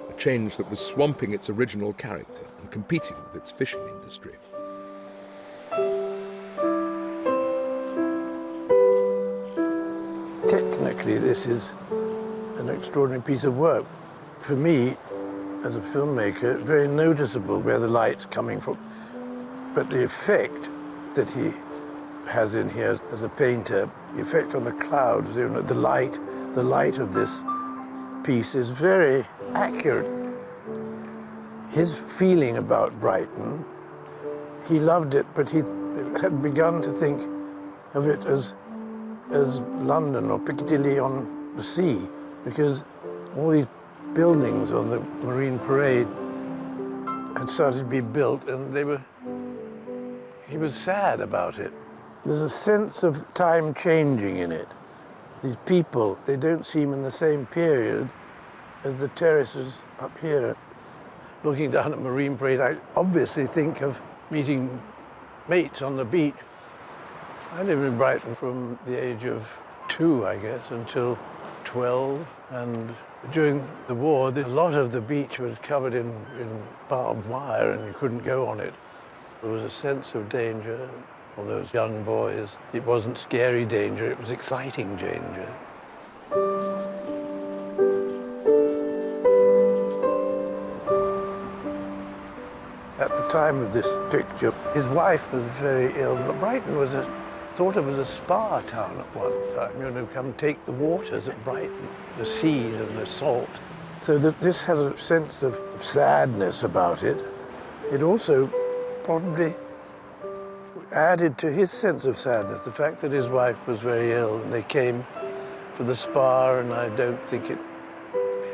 a change that was swamping its original character and competing with its fishing industry. Technically, this is an extraordinary piece of work. For me, as a filmmaker, very noticeable where the light's coming from. But the effect that he has in here as a painter, the effect on the clouds, you know, the light of this piece is very accurate. His feeling about Brighton he loved it, but he had begun to think of it as London or Piccadilly on the sea, because all these buildings on the Marine Parade had started to be built, and he was sad about it. There's a sense of time changing in it. These people, they don't seem in the same period as the terraces up here. Looking down at Marine Parade, I obviously think of meeting mates on the beach. I lived in Brighton from the age of 2, I guess, until 12. And during the war, a lot of the beach was covered in barbed wire and you couldn't go on it. There was a sense of danger for those young boys. It wasn't scary danger, it was exciting danger. At the time of this picture, his wife was very ill. Brighton was thought of as a spa town at one time. You know, come take the waters at Brighton, the sea and the salt. So that this has a sense of sadness about it. It also probably added to his sense of sadness, the fact that his wife was very ill and they came to the spa, and I don't think it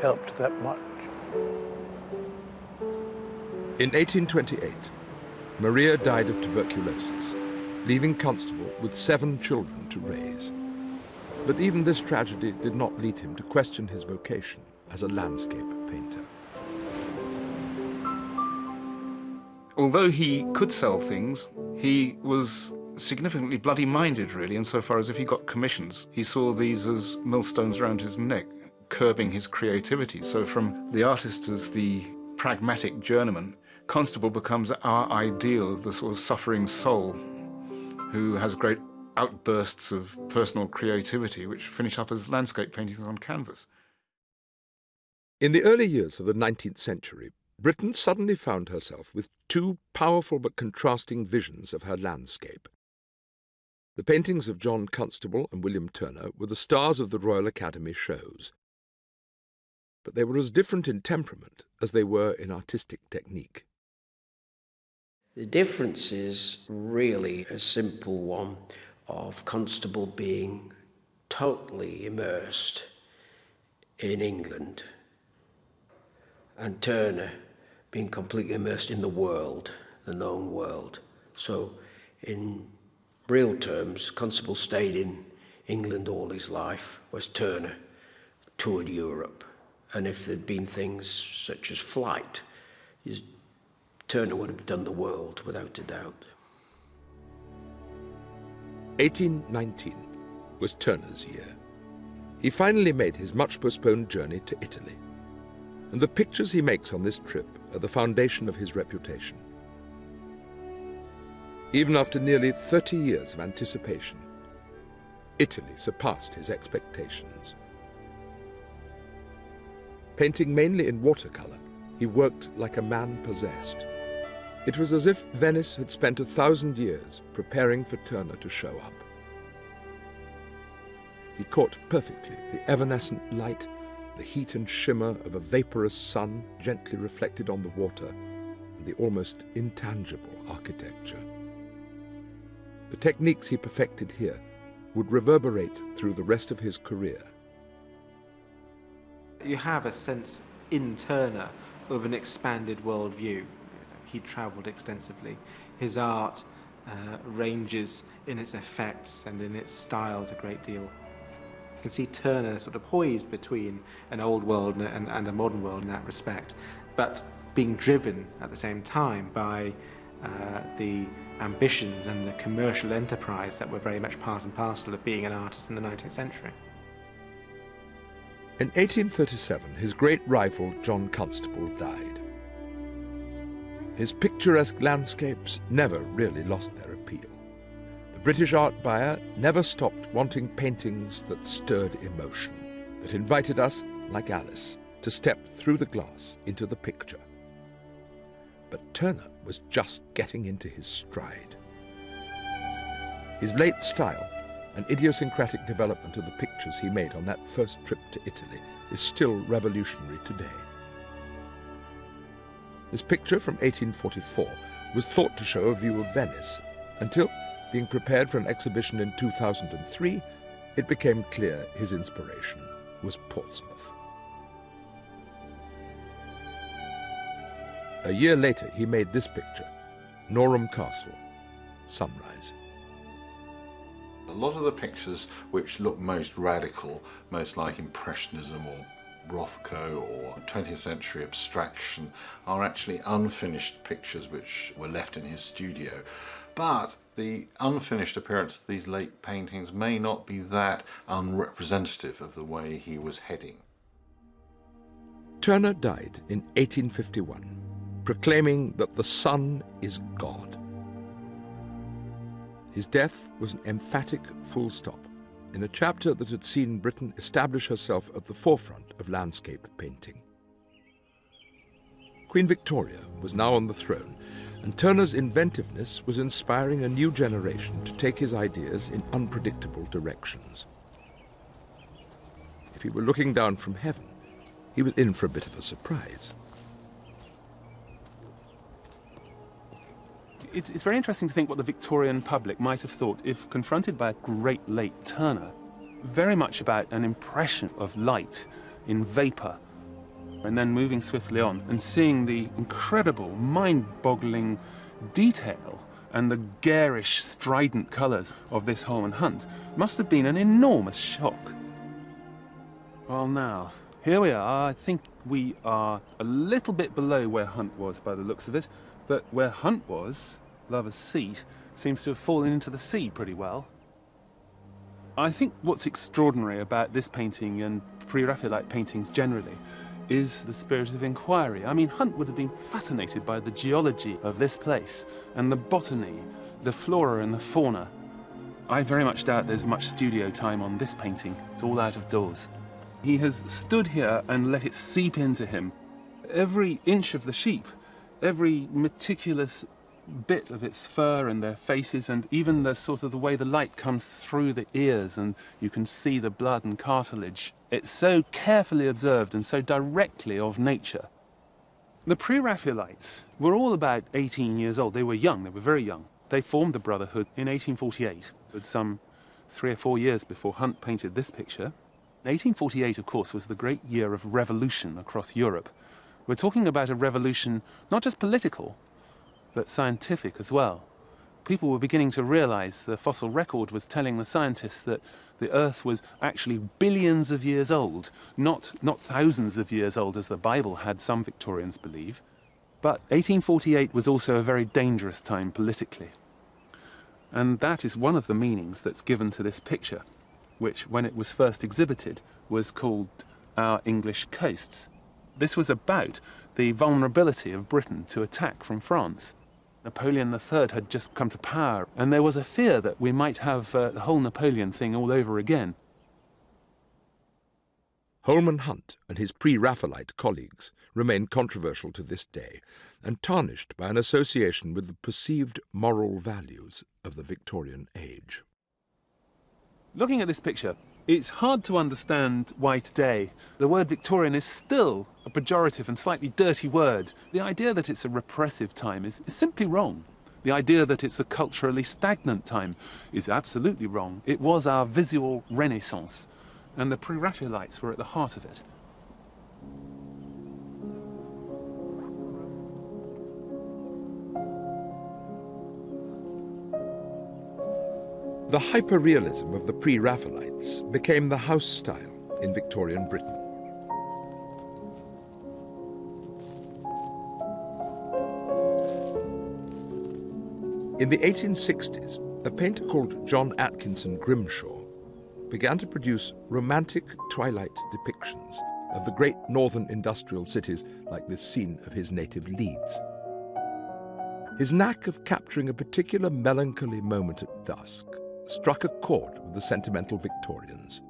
helped that much. In 1828, Maria died of tuberculosis, leaving Constable with 7 children to raise. But even this tragedy did not lead him to question his vocation as a landscape painter. Although he could sell things, he was significantly bloody-minded, really, insofar as if he got commissions, he saw these as millstones around his neck, curbing his creativity. So from the artist as the pragmatic journeyman, Constable becomes our ideal of the sort of suffering soul who has great outbursts of personal creativity which finish up as landscape paintings on canvas. In the early years of the 19th century, Britain suddenly found herself with 2 powerful but contrasting visions of her landscape. The paintings of John Constable and William Turner were the stars of the Royal Academy shows. But they were as different in temperament as they were in artistic technique. The difference is really a simple one of Constable being totally immersed in England and Turner being completely immersed in the world, the known world. So in real terms, Constable stayed in England all his life, whereas Turner toured Europe. And if there'd been things such as flight, Turner would have done the world without a doubt. 1819 was Turner's year. He finally made his much-postponed journey to Italy. And the pictures he makes on this trip are the foundation of his reputation. Even after nearly 30 years of anticipation, Italy surpassed his expectations. Painting mainly in watercolour, he worked like a man possessed. It was as if Venice had spent 1,000 years preparing for Turner to show up. He caught perfectly the evanescent light, the heat and shimmer of a vaporous sun gently reflected on the water, and the almost intangible architecture. The techniques he perfected here would reverberate through the rest of his career. You have a sense in Turner of an expanded worldview. He travelled extensively. His art ranges in its effects and in its styles a great deal. You can see Turner sort of poised between an old world and a modern world in that respect, but being driven at the same time by the ambitions and the commercial enterprise that were very much part and parcel of being an artist in the 19th century. In 1837, his great rival, John Constable, died. His picturesque landscapes never really lost their appeal. The British art buyer never stopped wanting paintings that stirred emotion, that invited us, like Alice, to step through the glass into the picture. But Turner was just getting into his stride. His late style, an idiosyncratic development of the pictures he made on that first trip to Italy, is still revolutionary today. This picture from 1844 was thought to show a view of Venice, until, being prepared for an exhibition in 2003, it became clear his inspiration was Portsmouth. A year later, he made this picture, Norham Castle, Sunrise. A lot of the pictures which look most radical, most like Impressionism or Rothko or 20th century abstraction, are actually unfinished pictures which were left in his studio. But the unfinished appearance of these late paintings may not be that unrepresentative of the way he was heading. Turner died in 1851, proclaiming that the sun is God. His death was an emphatic full stop in a chapter that had seen Britain establish herself at the forefront of landscape painting. Queen Victoria was now on the throne, and Turner's inventiveness was inspiring a new generation to take his ideas in unpredictable directions. If he were looking down from heaven, he was in for a bit of a surprise. It's very interesting to think what the Victorian public might have thought if confronted by a great late Turner, very much about an impression of light in vapour, and then moving swiftly on and seeing the incredible, mind-boggling detail and the garish, strident colours of this Holman Hunt must have been an enormous shock. Well now, here we are. I think we are a little bit below where Hunt was by the looks of it, but where Hunt was, Lover's Seat, seems to have fallen into the sea pretty well. I think what's extraordinary about this painting and pre-Raphaelite paintings generally is the spirit of inquiry. I mean, Hunt would have been fascinated by the geology of this place and the botany, the flora and the fauna. I very much doubt there's much studio time on this painting. It's all out of doors. He has stood here and let it seep into him. Every inch of the sheep, every meticulous bit of its fur and their faces, and even the sort of the way the light comes through the ears and you can see the blood and cartilage. It's so carefully observed and so directly of nature. The pre-Raphaelites were all about 18 years old. They were young, they were very young. They formed the Brotherhood in 1848, with some 3 or 4 years before Hunt painted this picture. 1848, of course, was the great year of revolution across Europe. We're talking about a revolution not just political, but scientific as well. People were beginning to realize, the fossil record was telling the scientists that the Earth was actually billions of years old, not thousands of years old as the Bible had some Victorians believe. But 1848 was also a very dangerous time politically. And that is one of the meanings that's given to this picture, which, when it was first exhibited, was called Our English Coasts. This was about the vulnerability of Britain to attack from France. Napoleon III had just come to power, and there was a fear that we might have the whole Napoleon thing all over again. Holman Hunt and his pre-Raphaelite colleagues remain controversial to this day and tarnished by an association with the perceived moral values of the Victorian age. Looking at this picture, it's hard to understand why today the word Victorian is still a pejorative and slightly dirty word. The idea that it's a repressive time is simply wrong. The idea that it's a culturally stagnant time is absolutely wrong. It was our visual renaissance, and the pre-Raphaelites were at the heart of it. The hyperrealism of the pre-Raphaelites became the house style in Victorian Britain. In the 1860s, a painter called John Atkinson Grimshaw began to produce romantic twilight depictions of the great northern industrial cities like this scene of his native Leeds. His knack of capturing a particular melancholy moment at dusk struck a chord with the sentimental Victorians,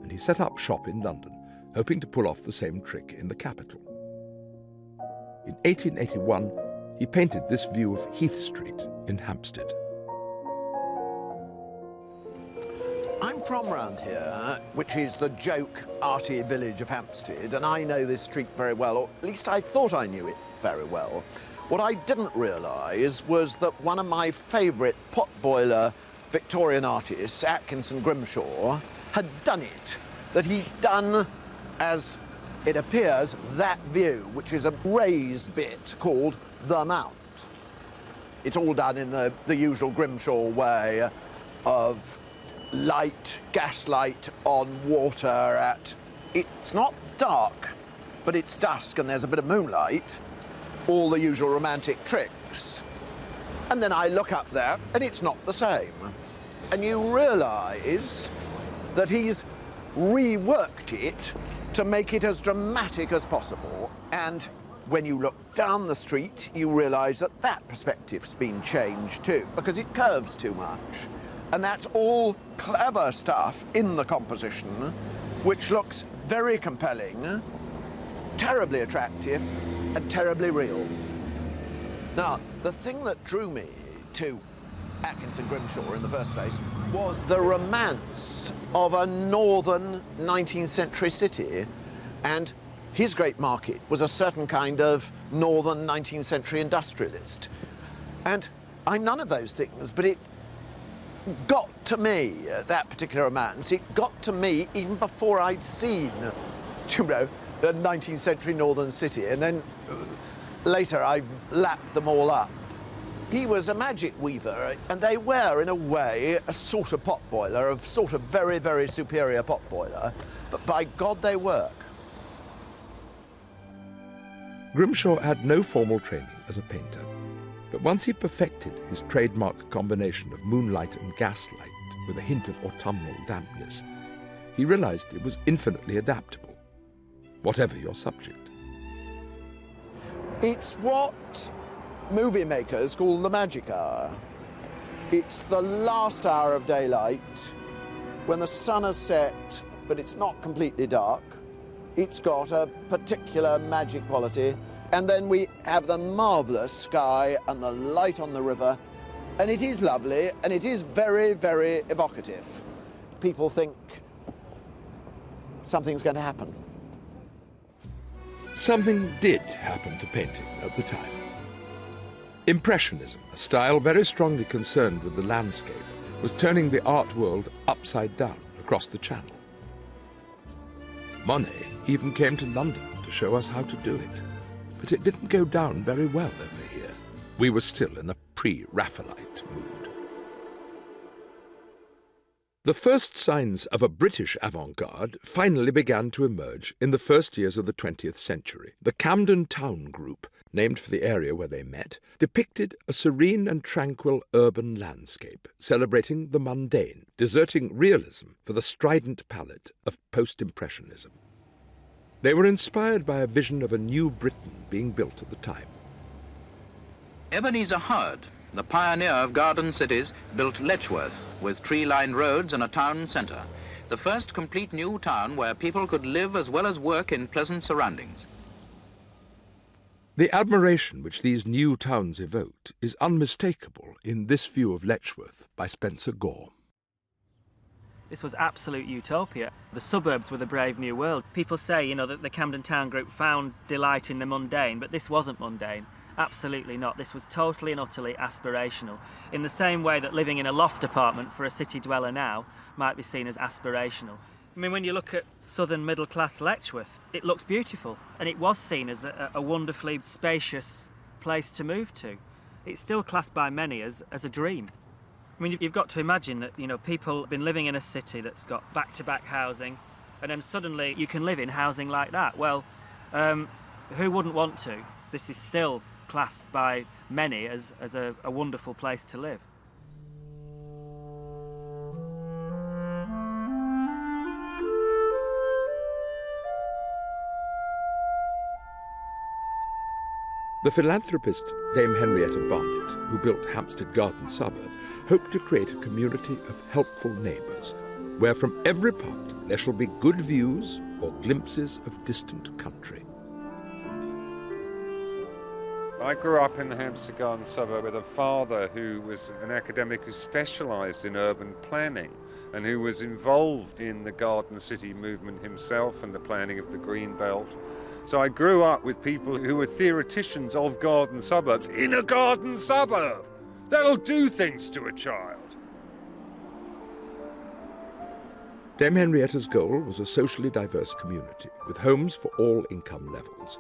and he set up shop in London, hoping to pull off the same trick in the capital. In 1881, he painted this view of Heath Street in Hampstead. I'm from round here, which is the joke, arty village of Hampstead, and I know this street very well, or at least I thought I knew it very well. What I didn't realise was that one of my favourite potboiler Victorian artists, Atkinson Grimshaw, had done it. That he'd done, as it appears, that view, which is a raised bit called the Mount. It's all done in the usual Grimshaw way of light, gaslight on water at... It's not dark, but it's dusk and there's a bit of moonlight. All the usual romantic tricks. And then I look up there and it's not the same. And you realise that he's reworked it to make it as dramatic as possible. And when you look down the street, you realise that that perspective's been changed too, because it curves too much. And that's all clever stuff in the composition, which looks very compelling, terribly attractive, and terribly real. Now, the thing that drew me to Atkinson Grimshaw in the first place was the romance of a northern 19th century city, and his great market was a certain kind of northern 19th century industrialist. And I'm none of those things, but it got to me, that particular romance, it got to me even before I'd seen, you know, a 19th century northern city, and then later I lapped them all up. He was a magic weaver, and they were, in a way, a sort of potboiler, a sort of very, very superior potboiler, but by God they work. Grimshaw had no formal training as a painter, but once he perfected his trademark combination of moonlight and gaslight with a hint of autumnal dampness, he realized it was infinitely adaptable, whatever your subject. It's what movie makers call the magic hour. It's the last hour of daylight, when the sun has set, but it's not completely dark. It's got a particular magic quality. And then we have the marvellous sky and the light on the river. And it is lovely, and it is very, very evocative. People think something's going to happen. Something did happen to painting at the time. Impressionism, a style very strongly concerned with the landscape, was turning the art world upside down across the Channel. Monet even came to London to show us how to do it. But it didn't go down very well over here. We were still in a pre-Raphaelite mood. The first signs of a British avant-garde finally began to emerge in the first years of the 20th century. The Camden Town Group, named for the area where they met, depicted a serene and tranquil urban landscape, celebrating the mundane, deserting realism for the strident palette of post-impressionism. They were inspired by a vision of a new Britain being built at the time. Ebenezer Howard, the pioneer of garden cities, built Letchworth with tree-lined roads and a town centre, the first complete new town where people could live as well as work in pleasant surroundings. The admiration which these new towns evoked is unmistakable in this view of Letchworth by Spencer Gore. This was absolute utopia. The suburbs were the brave new world. People say, you know, that the Camden Town Group found delight in the mundane, but this wasn't mundane. Absolutely not. This was totally and utterly aspirational. In the same way that living in a loft apartment for a city dweller now might be seen as aspirational. I mean, when you look at southern middle-class Letchworth, it looks beautiful, and it was seen as a wonderfully spacious place to move to. It's still classed by many as a dream. I mean, you've got to imagine that, you know, people have been living in a city that's got back-to-back housing, and then suddenly you can live in housing like that. Well, who wouldn't want to? This is still classed by many as a wonderful place to live. The philanthropist Dame Henrietta Barnett, who built Hampstead Garden Suburb, hoped to create a community of helpful neighbours, where from every part there shall be good views or glimpses of distant country. I grew up in the Hampstead Garden Suburb with a father who was an academic who specialised in urban planning and who was involved in the Garden City movement himself and the planning of the Green Belt. So I grew up with people who were theoreticians of garden suburbs in a garden suburb. That'll do things to a child. Dame Henrietta's goal was a socially diverse community with homes for all income levels.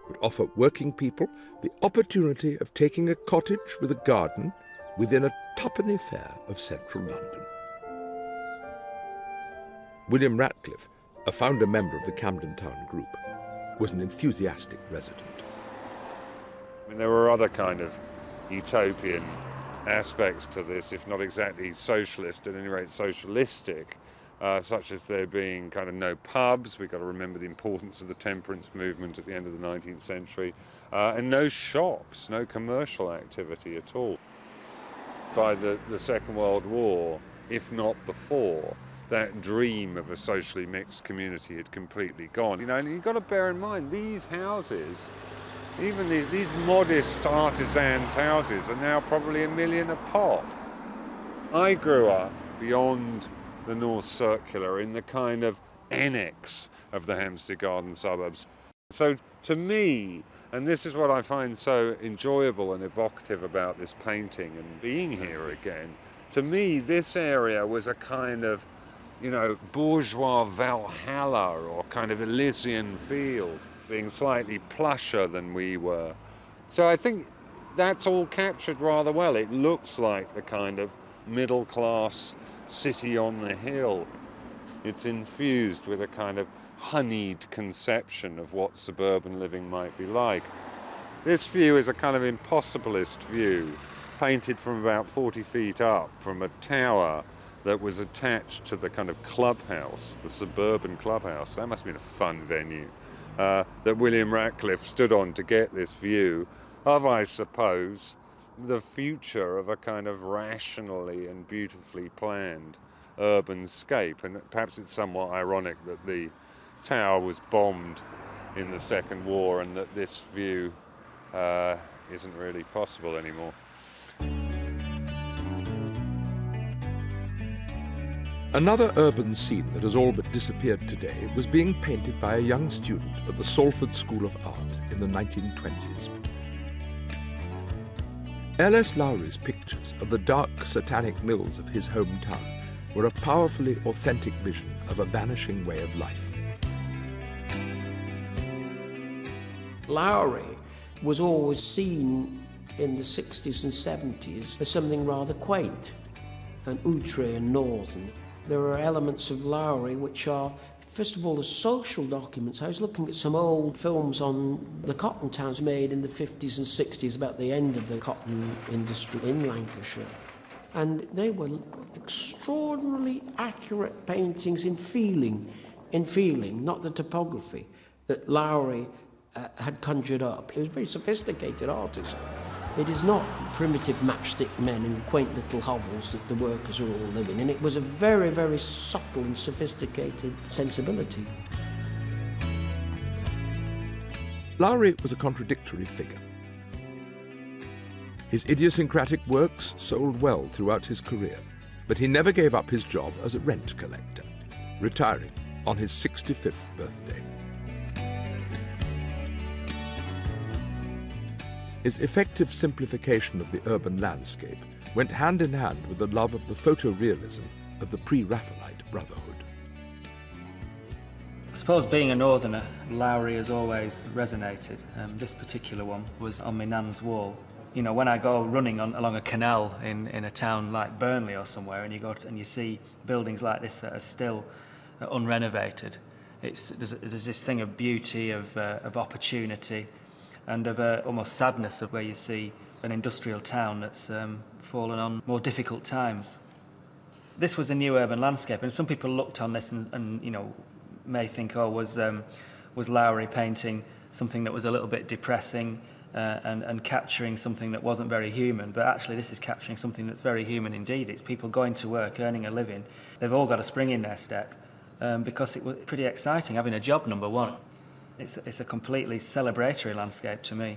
Would offer working people the opportunity of taking a cottage with a garden within a twopenny fare of central London. William Ratcliffe, a founder member of the Camden Town Group, was an enthusiastic resident. I mean, there were other kind of utopian aspects to this, if not exactly socialist, at any rate socialistic, such as there being kind of no pubs. We've got to remember the importance of the temperance movement at the end of the 19th century, and no shops, no commercial activity at all. By the Second World War, if not before, that dream of a socially mixed community had completely gone. You know, and you've got to bear in mind, these houses, even these modest artisans' houses, are now probably £1 million a pop. I grew up beyond the North Circular in the kind of annex of the Hampstead Garden suburbs. So to me, and this is what I find so enjoyable and evocative about this painting and being here again, to me this area was a kind of, you know, bourgeois Valhalla or kind of Elysian field, being slightly plusher than we were. So I think that's all captured rather well. It looks like the kind of middle-class city on the hill. It's infused with a kind of honeyed conception of what suburban living might be like. This view is a kind of impossibilist view, painted from about 40 feet up from a tower that was attached to the kind of clubhouse, the suburban clubhouse. That must have been a fun venue. That William Ratcliffe stood on to get this view of, I suppose, the future of a kind of rationally and beautifully planned urban scape. And perhaps it's somewhat ironic that the tower was bombed in the Second War and that this view isn't really possible anymore. Another urban scene that has all but disappeared today was being painted by a young student at the Salford School of Art in the 1920s. L.S. Lowry's pictures of the dark satanic mills of his hometown were a powerfully authentic vision of a vanishing way of life. Lowry was always seen in the 60s and 70s as something rather quaint and outre and northern. There are elements of Lowry which are, first of all, the social documents. I was looking at some old films on the cotton towns made in the 50s and 60s about the end of the cotton industry in Lancashire. And they were extraordinarily accurate paintings in feeling, not the topography, that Lowry had conjured up. He was a very sophisticated artist. It is not primitive matchstick men in quaint little hovels that the workers are all living in. It was a very, very subtle and sophisticated sensibility. Lowry was a contradictory figure. His idiosyncratic works sold well throughout his career, but he never gave up his job as a rent collector, retiring on his 65th birthday. His effective simplification of the urban landscape went hand in hand with the love of the photorealism of the pre-Raphaelite Brotherhood. I suppose being a northerner, Lowry has always resonated. This particular one was on my nan's wall. You know, when I go running along a canal in a town like Burnley or somewhere, and you go and you see buildings like this that are still unrenovated, there's this thing of beauty, of opportunity, and of almost sadness of where you see an industrial town that's fallen on more difficult times. This was a new urban landscape, and some people looked on this and you know, may think, oh, was Lowry painting something that was a little bit depressing and capturing something that wasn't very human? But actually this is capturing something that's very human indeed. It's people going to work, earning a living. They've all got a spring in their step because it was pretty exciting having a job, number one. It's a completely celebratory landscape to me.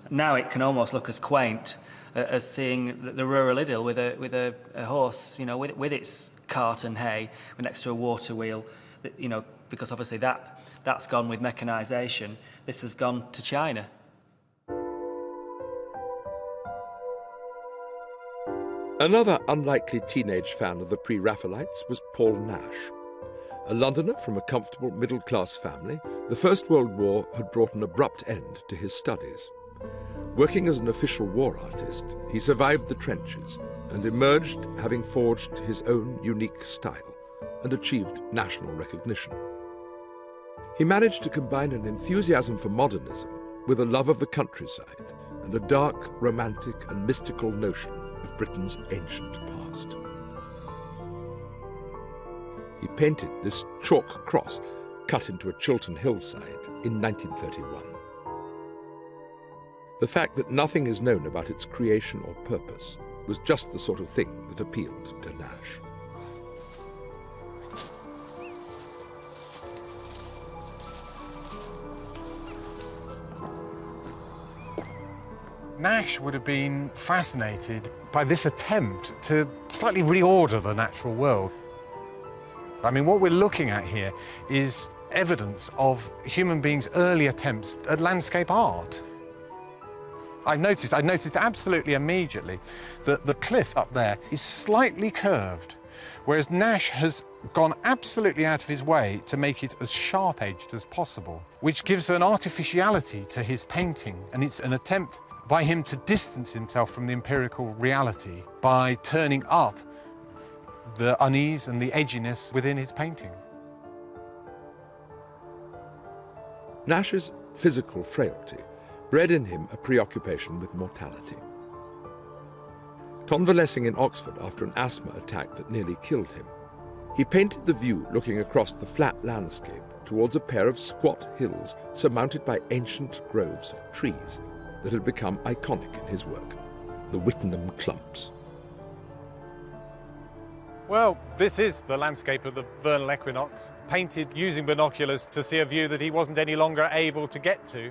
Now it can almost look as quaint as seeing the rural idyll with a horse, you know, with its cart and hay next to a water wheel, you know, because obviously that That's gone with mechanisation. This has gone to China. Another unlikely teenage fan of the pre-Raphaelites was Paul Nash. A Londoner from a comfortable middle-class family, the First World War had brought an abrupt end to his studies. Working as an official war artist, he survived the trenches and emerged having forged his own unique style and achieved national recognition. He managed to combine an enthusiasm for modernism with a love of the countryside and a dark, romantic and mystical notion of Britain's ancient past. He painted this chalk cross cut into a Chiltern hillside in 1931. The fact that nothing is known about its creation or purpose was just the sort of thing that appealed to Nash. Nash would have been fascinated by this attempt to slightly reorder the natural world. I mean, what we're looking at here is evidence of human beings' early attempts at landscape art. I noticed absolutely immediately that the cliff up there is slightly curved, whereas Nash has gone absolutely out of his way to make it as sharp-edged as possible, which gives an artificiality to his painting, and it's an attempt by him to distance himself from the empirical reality by turning up the unease and the edginess within his painting. Nash's physical frailty bred in him a preoccupation with mortality. Convalescing in Oxford after an asthma attack that nearly killed him, he painted the view looking across the flat landscape towards a pair of squat hills surmounted by ancient groves of trees that had become iconic in his work, the Wittenham clumps. Well, this is the landscape of the vernal equinox, painted using binoculars to see a view that he wasn't any longer able to get to.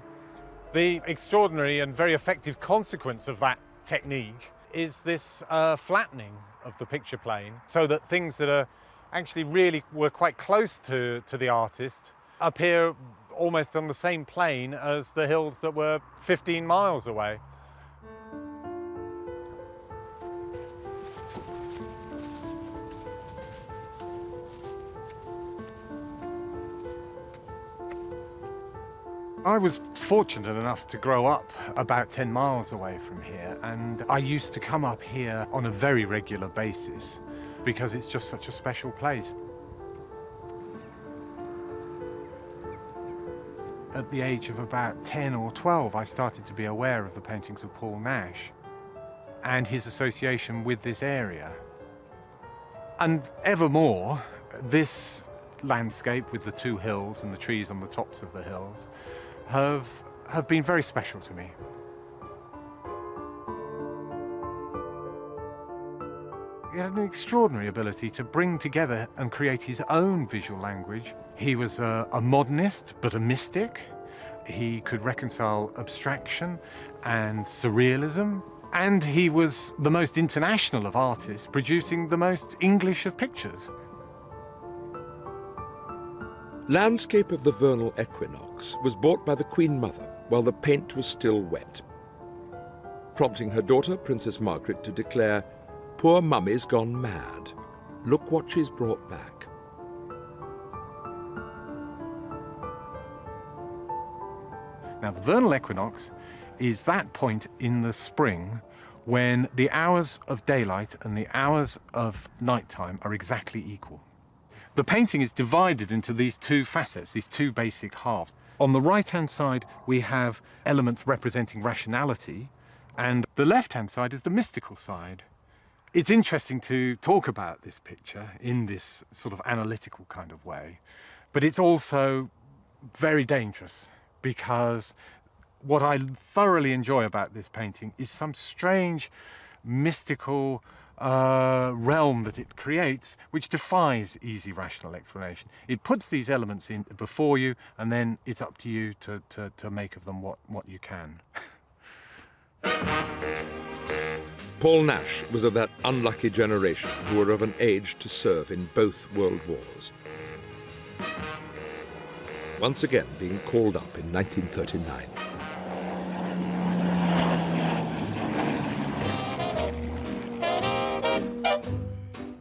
The extraordinary and very effective consequence of that technique is this flattening of the picture plane, so that things that are actually really were quite close to the artist appear almost on the same plane as the hills that were 15 miles away. I was fortunate enough to grow up about 10 miles away from here, and I used to come up here on a very regular basis because it's just such a special place. At the age of about 10 or 12, I started to be aware of the paintings of Paul Nash and his association with this area. And evermore, this landscape with the two hills and the trees on the tops of the hills have been very special to me. He had an extraordinary ability to bring together and create his own visual language. He was a modernist, but a mystic. He could reconcile abstraction and surrealism, and he was the most international of artists, producing the most English of pictures. Landscape of the Vernal Equinox was bought by the Queen Mother while the paint was still wet, prompting her daughter, Princess Margaret, to declare, "Poor Mummy's gone mad. Look what she's brought back." Now, the vernal equinox is that point in the spring when the hours of daylight and the hours of nighttime are exactly equal. The painting is divided into these two facets, these two basic halves. On the right-hand side, we have elements representing rationality, and the left-hand side is the mystical side. It's interesting to talk about this picture in this sort of analytical kind of way, but it's also very dangerous, because what I thoroughly enjoy about this painting is some strange mystical realm that it creates, which defies easy rational explanation. It puts these elements in before you, and then it's up to you to make of them what you can. Paul Nash was of that unlucky generation who were of an age to serve in both world wars. once again being called up in 1939.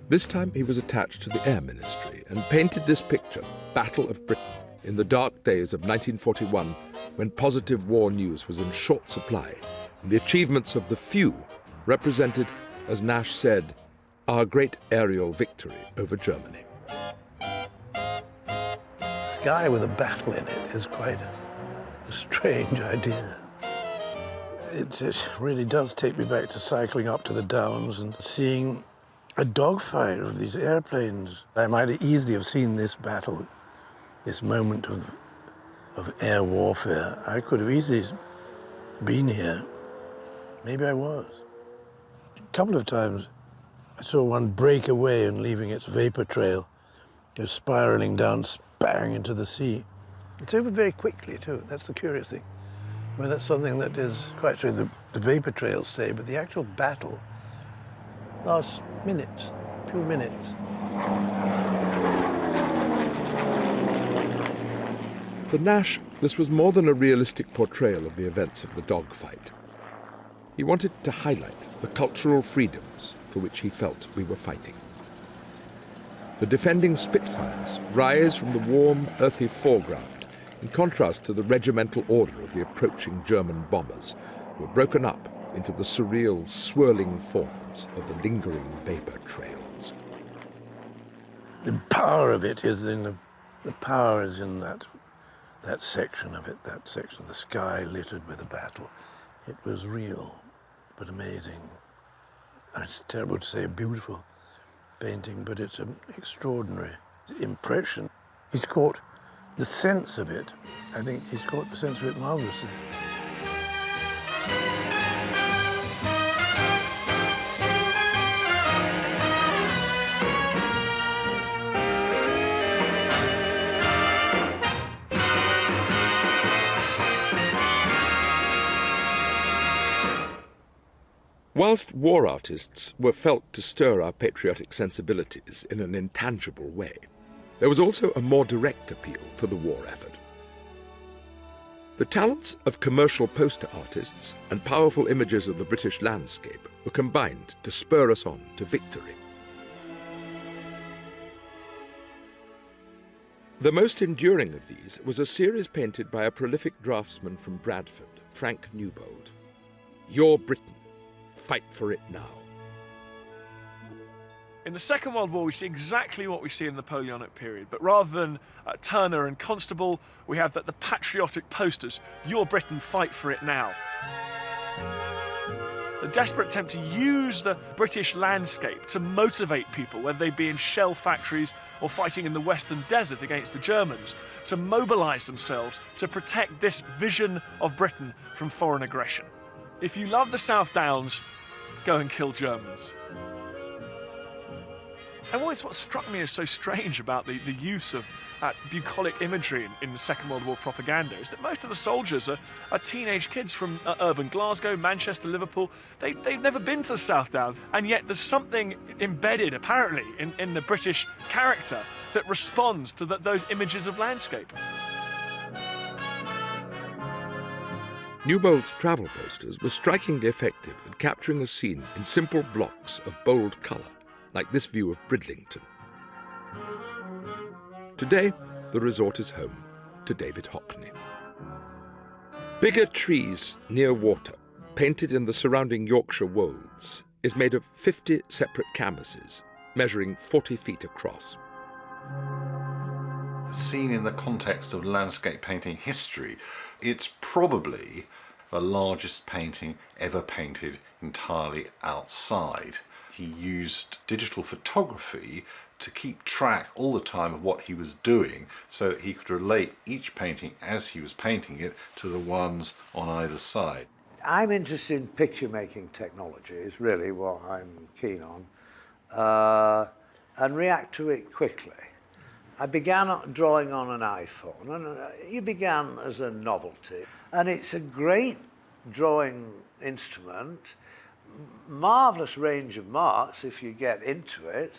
This time he was attached to the Air Ministry and painted this picture, Battle of Britain, in the dark days of 1941, when positive war news was in short supply and the achievements of the few represented, as Nash said, our great aerial victory over Germany. Sky with a battle in it is quite a strange idea. It really does take me back to cycling up to the Downs and seeing a dogfight of these airplanes. I might easily have seen this battle, this moment of air warfare. I could have easily been here. Maybe I was. A couple of times I saw one break away and leaving its vapor trail, go spiraling down, bang into the sea. It's over very quickly too. That's the curious thing. I mean, that's something that is quite true. The vapor trails stay, but the actual battle lasts minutes, a few minutes. For Nash, this was more than a realistic portrayal of the events of the dogfight. He wanted to highlight the cultural freedoms for which he felt we were fighting. The defending Spitfires rise from the warm, earthy foreground, in contrast to the regimental order of the approaching German bombers, who were broken up into the surreal, swirling forms of the lingering vapor trails. The power of it is in the power is in that section of it, that section of the sky littered with a battle. It was real, but amazing. It's terrible to say beautiful painting, but it's an extraordinary impression. He's caught the sense of it. I think he's caught the sense of it marvelously. Whilst war artists were felt to stir our patriotic sensibilities in an intangible way, there was also a more direct appeal for the war effort. The talents of commercial poster artists and powerful images of the British landscape were combined to spur us on to victory. The most enduring of these was a series painted by a prolific draftsman from Bradford, Frank Newbold. Your Britain, fight for it now. In the Second World War, we see exactly what we see in the Napoleonic period, but rather than Turner and Constable, we have the patriotic posters, Your Britain, fight for it now. The desperate attempt to use the British landscape to motivate people, whether they be in shell factories or fighting in the Western Desert against the Germans, to mobilise themselves to protect this vision of Britain from foreign aggression. If you love the South Downs, go and kill Germans. And what struck me as so strange about the use of bucolic imagery in the Second World War propaganda is that most of the soldiers are teenage kids from urban Glasgow, Manchester, Liverpool. They've never been to the South Downs, and yet there's something embedded, apparently, in the British character that responds to those images of landscape. Newbold's travel posters were strikingly effective at capturing a scene in simple blocks of bold colour, like this view of Bridlington. Today, the resort is home to David Hockney. Bigger Trees Near Water, painted in the surrounding Yorkshire wolds, is made of 50 separate canvases, measuring 40 feet across. Seen in the context of landscape painting history, it's probably the largest painting ever painted entirely outside. He used digital photography to keep track all the time of what he was doing so that he could relate each painting as he was painting it to the ones on either side. I'm interested in picture making technology, is really what I'm keen on, and react to it quickly. I began drawing on an iPhone, and you began as a novelty, and it's a great drawing instrument, marvellous range of marks if you get into it,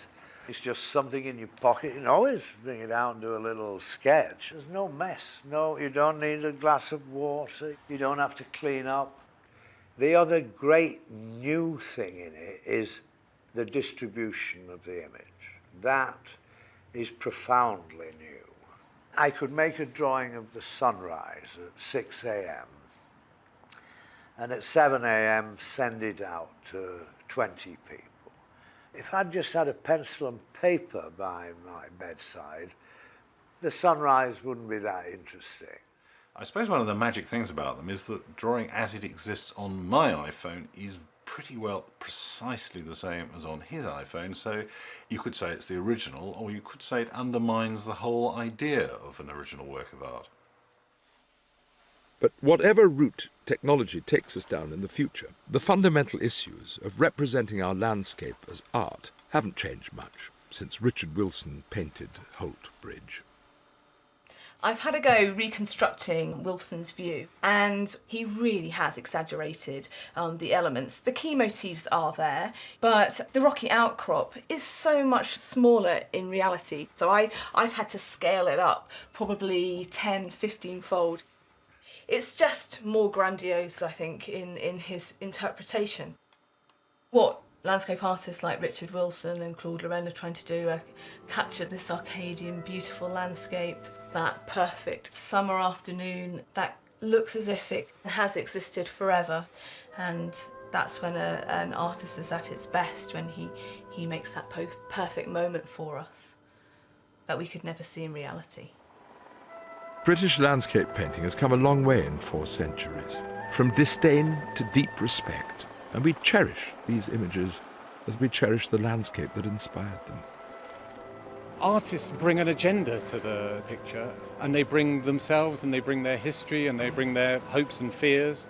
It's just something in your pocket. You can always bring it out and do a little sketch. There's no mess. No, you don't need a glass of water. You don't have to clean up. The other great new thing in it is the distribution of the image. That is profoundly new. I could make a drawing of the sunrise at 6 a.m. and at 7 a.m. send it out to 20 people. If I'd just had a pencil and paper by my bedside, the sunrise wouldn't be that interesting. I suppose one of the magic things about them is that drawing as it exists on my iPhone is pretty well precisely the same as on his iPhone, so you could say it's the original, or you could say it undermines the whole idea of an original work of art. But whatever route technology takes us down in the future, the fundamental issues of representing our landscape as art haven't changed much since Richard Wilson painted Holt Bridge. I've had a go reconstructing Wilson's view, and he really has exaggerated the elements. The key motifs are there, but the rocky outcrop is so much smaller in reality. So I've had to scale it up, probably 10, 15-fold. It's just more grandiose, I think, in his interpretation. What landscape artists like Richard Wilson and Claude Lorraine are trying to do are capture this Arcadian, beautiful landscape, that perfect summer afternoon that looks as if it has existed forever. And that's when an artist is at its best, when he makes that perfect moment for us that we could never see in reality. British landscape painting has come a long way in 4 centuries, from disdain to deep respect, and we cherish these images as we cherish the landscape that inspired them. Artists bring an agenda to the picture, and they bring themselves, and they bring their history, and they bring their hopes and fears,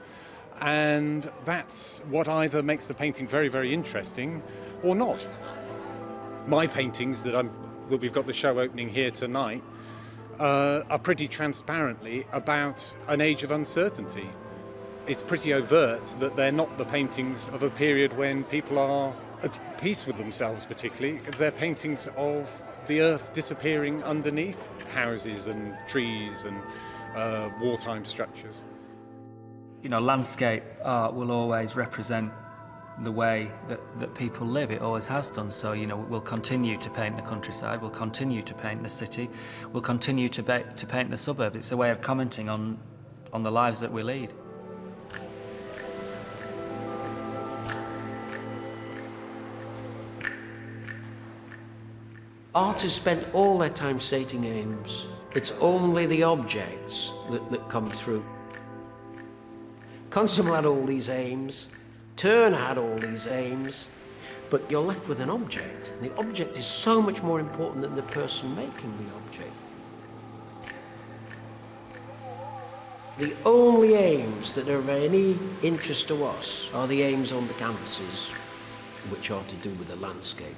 and that's what either makes the painting very, very interesting or not. My paintings that we've got the show opening here tonight are pretty transparently about an age of uncertainty. It's pretty overt that they're not the paintings of a period when people are at peace with themselves, particularly. They're paintings of the earth disappearing underneath houses and trees and wartime structures. You know, landscape art will always represent the way that people live. It always has done so. You know, we'll continue to paint the countryside, we'll continue to paint the city, we'll continue to paint the suburb. It's a way of commenting on the lives that we lead. Artists spend all their time stating aims. It's only the objects that come through. Constable had all these aims, Turner had all these aims, but you're left with an object. And the object is so much more important than the person making the object. The only aims that are of any interest to us are the aims on the canvases, which are to do with the landscape.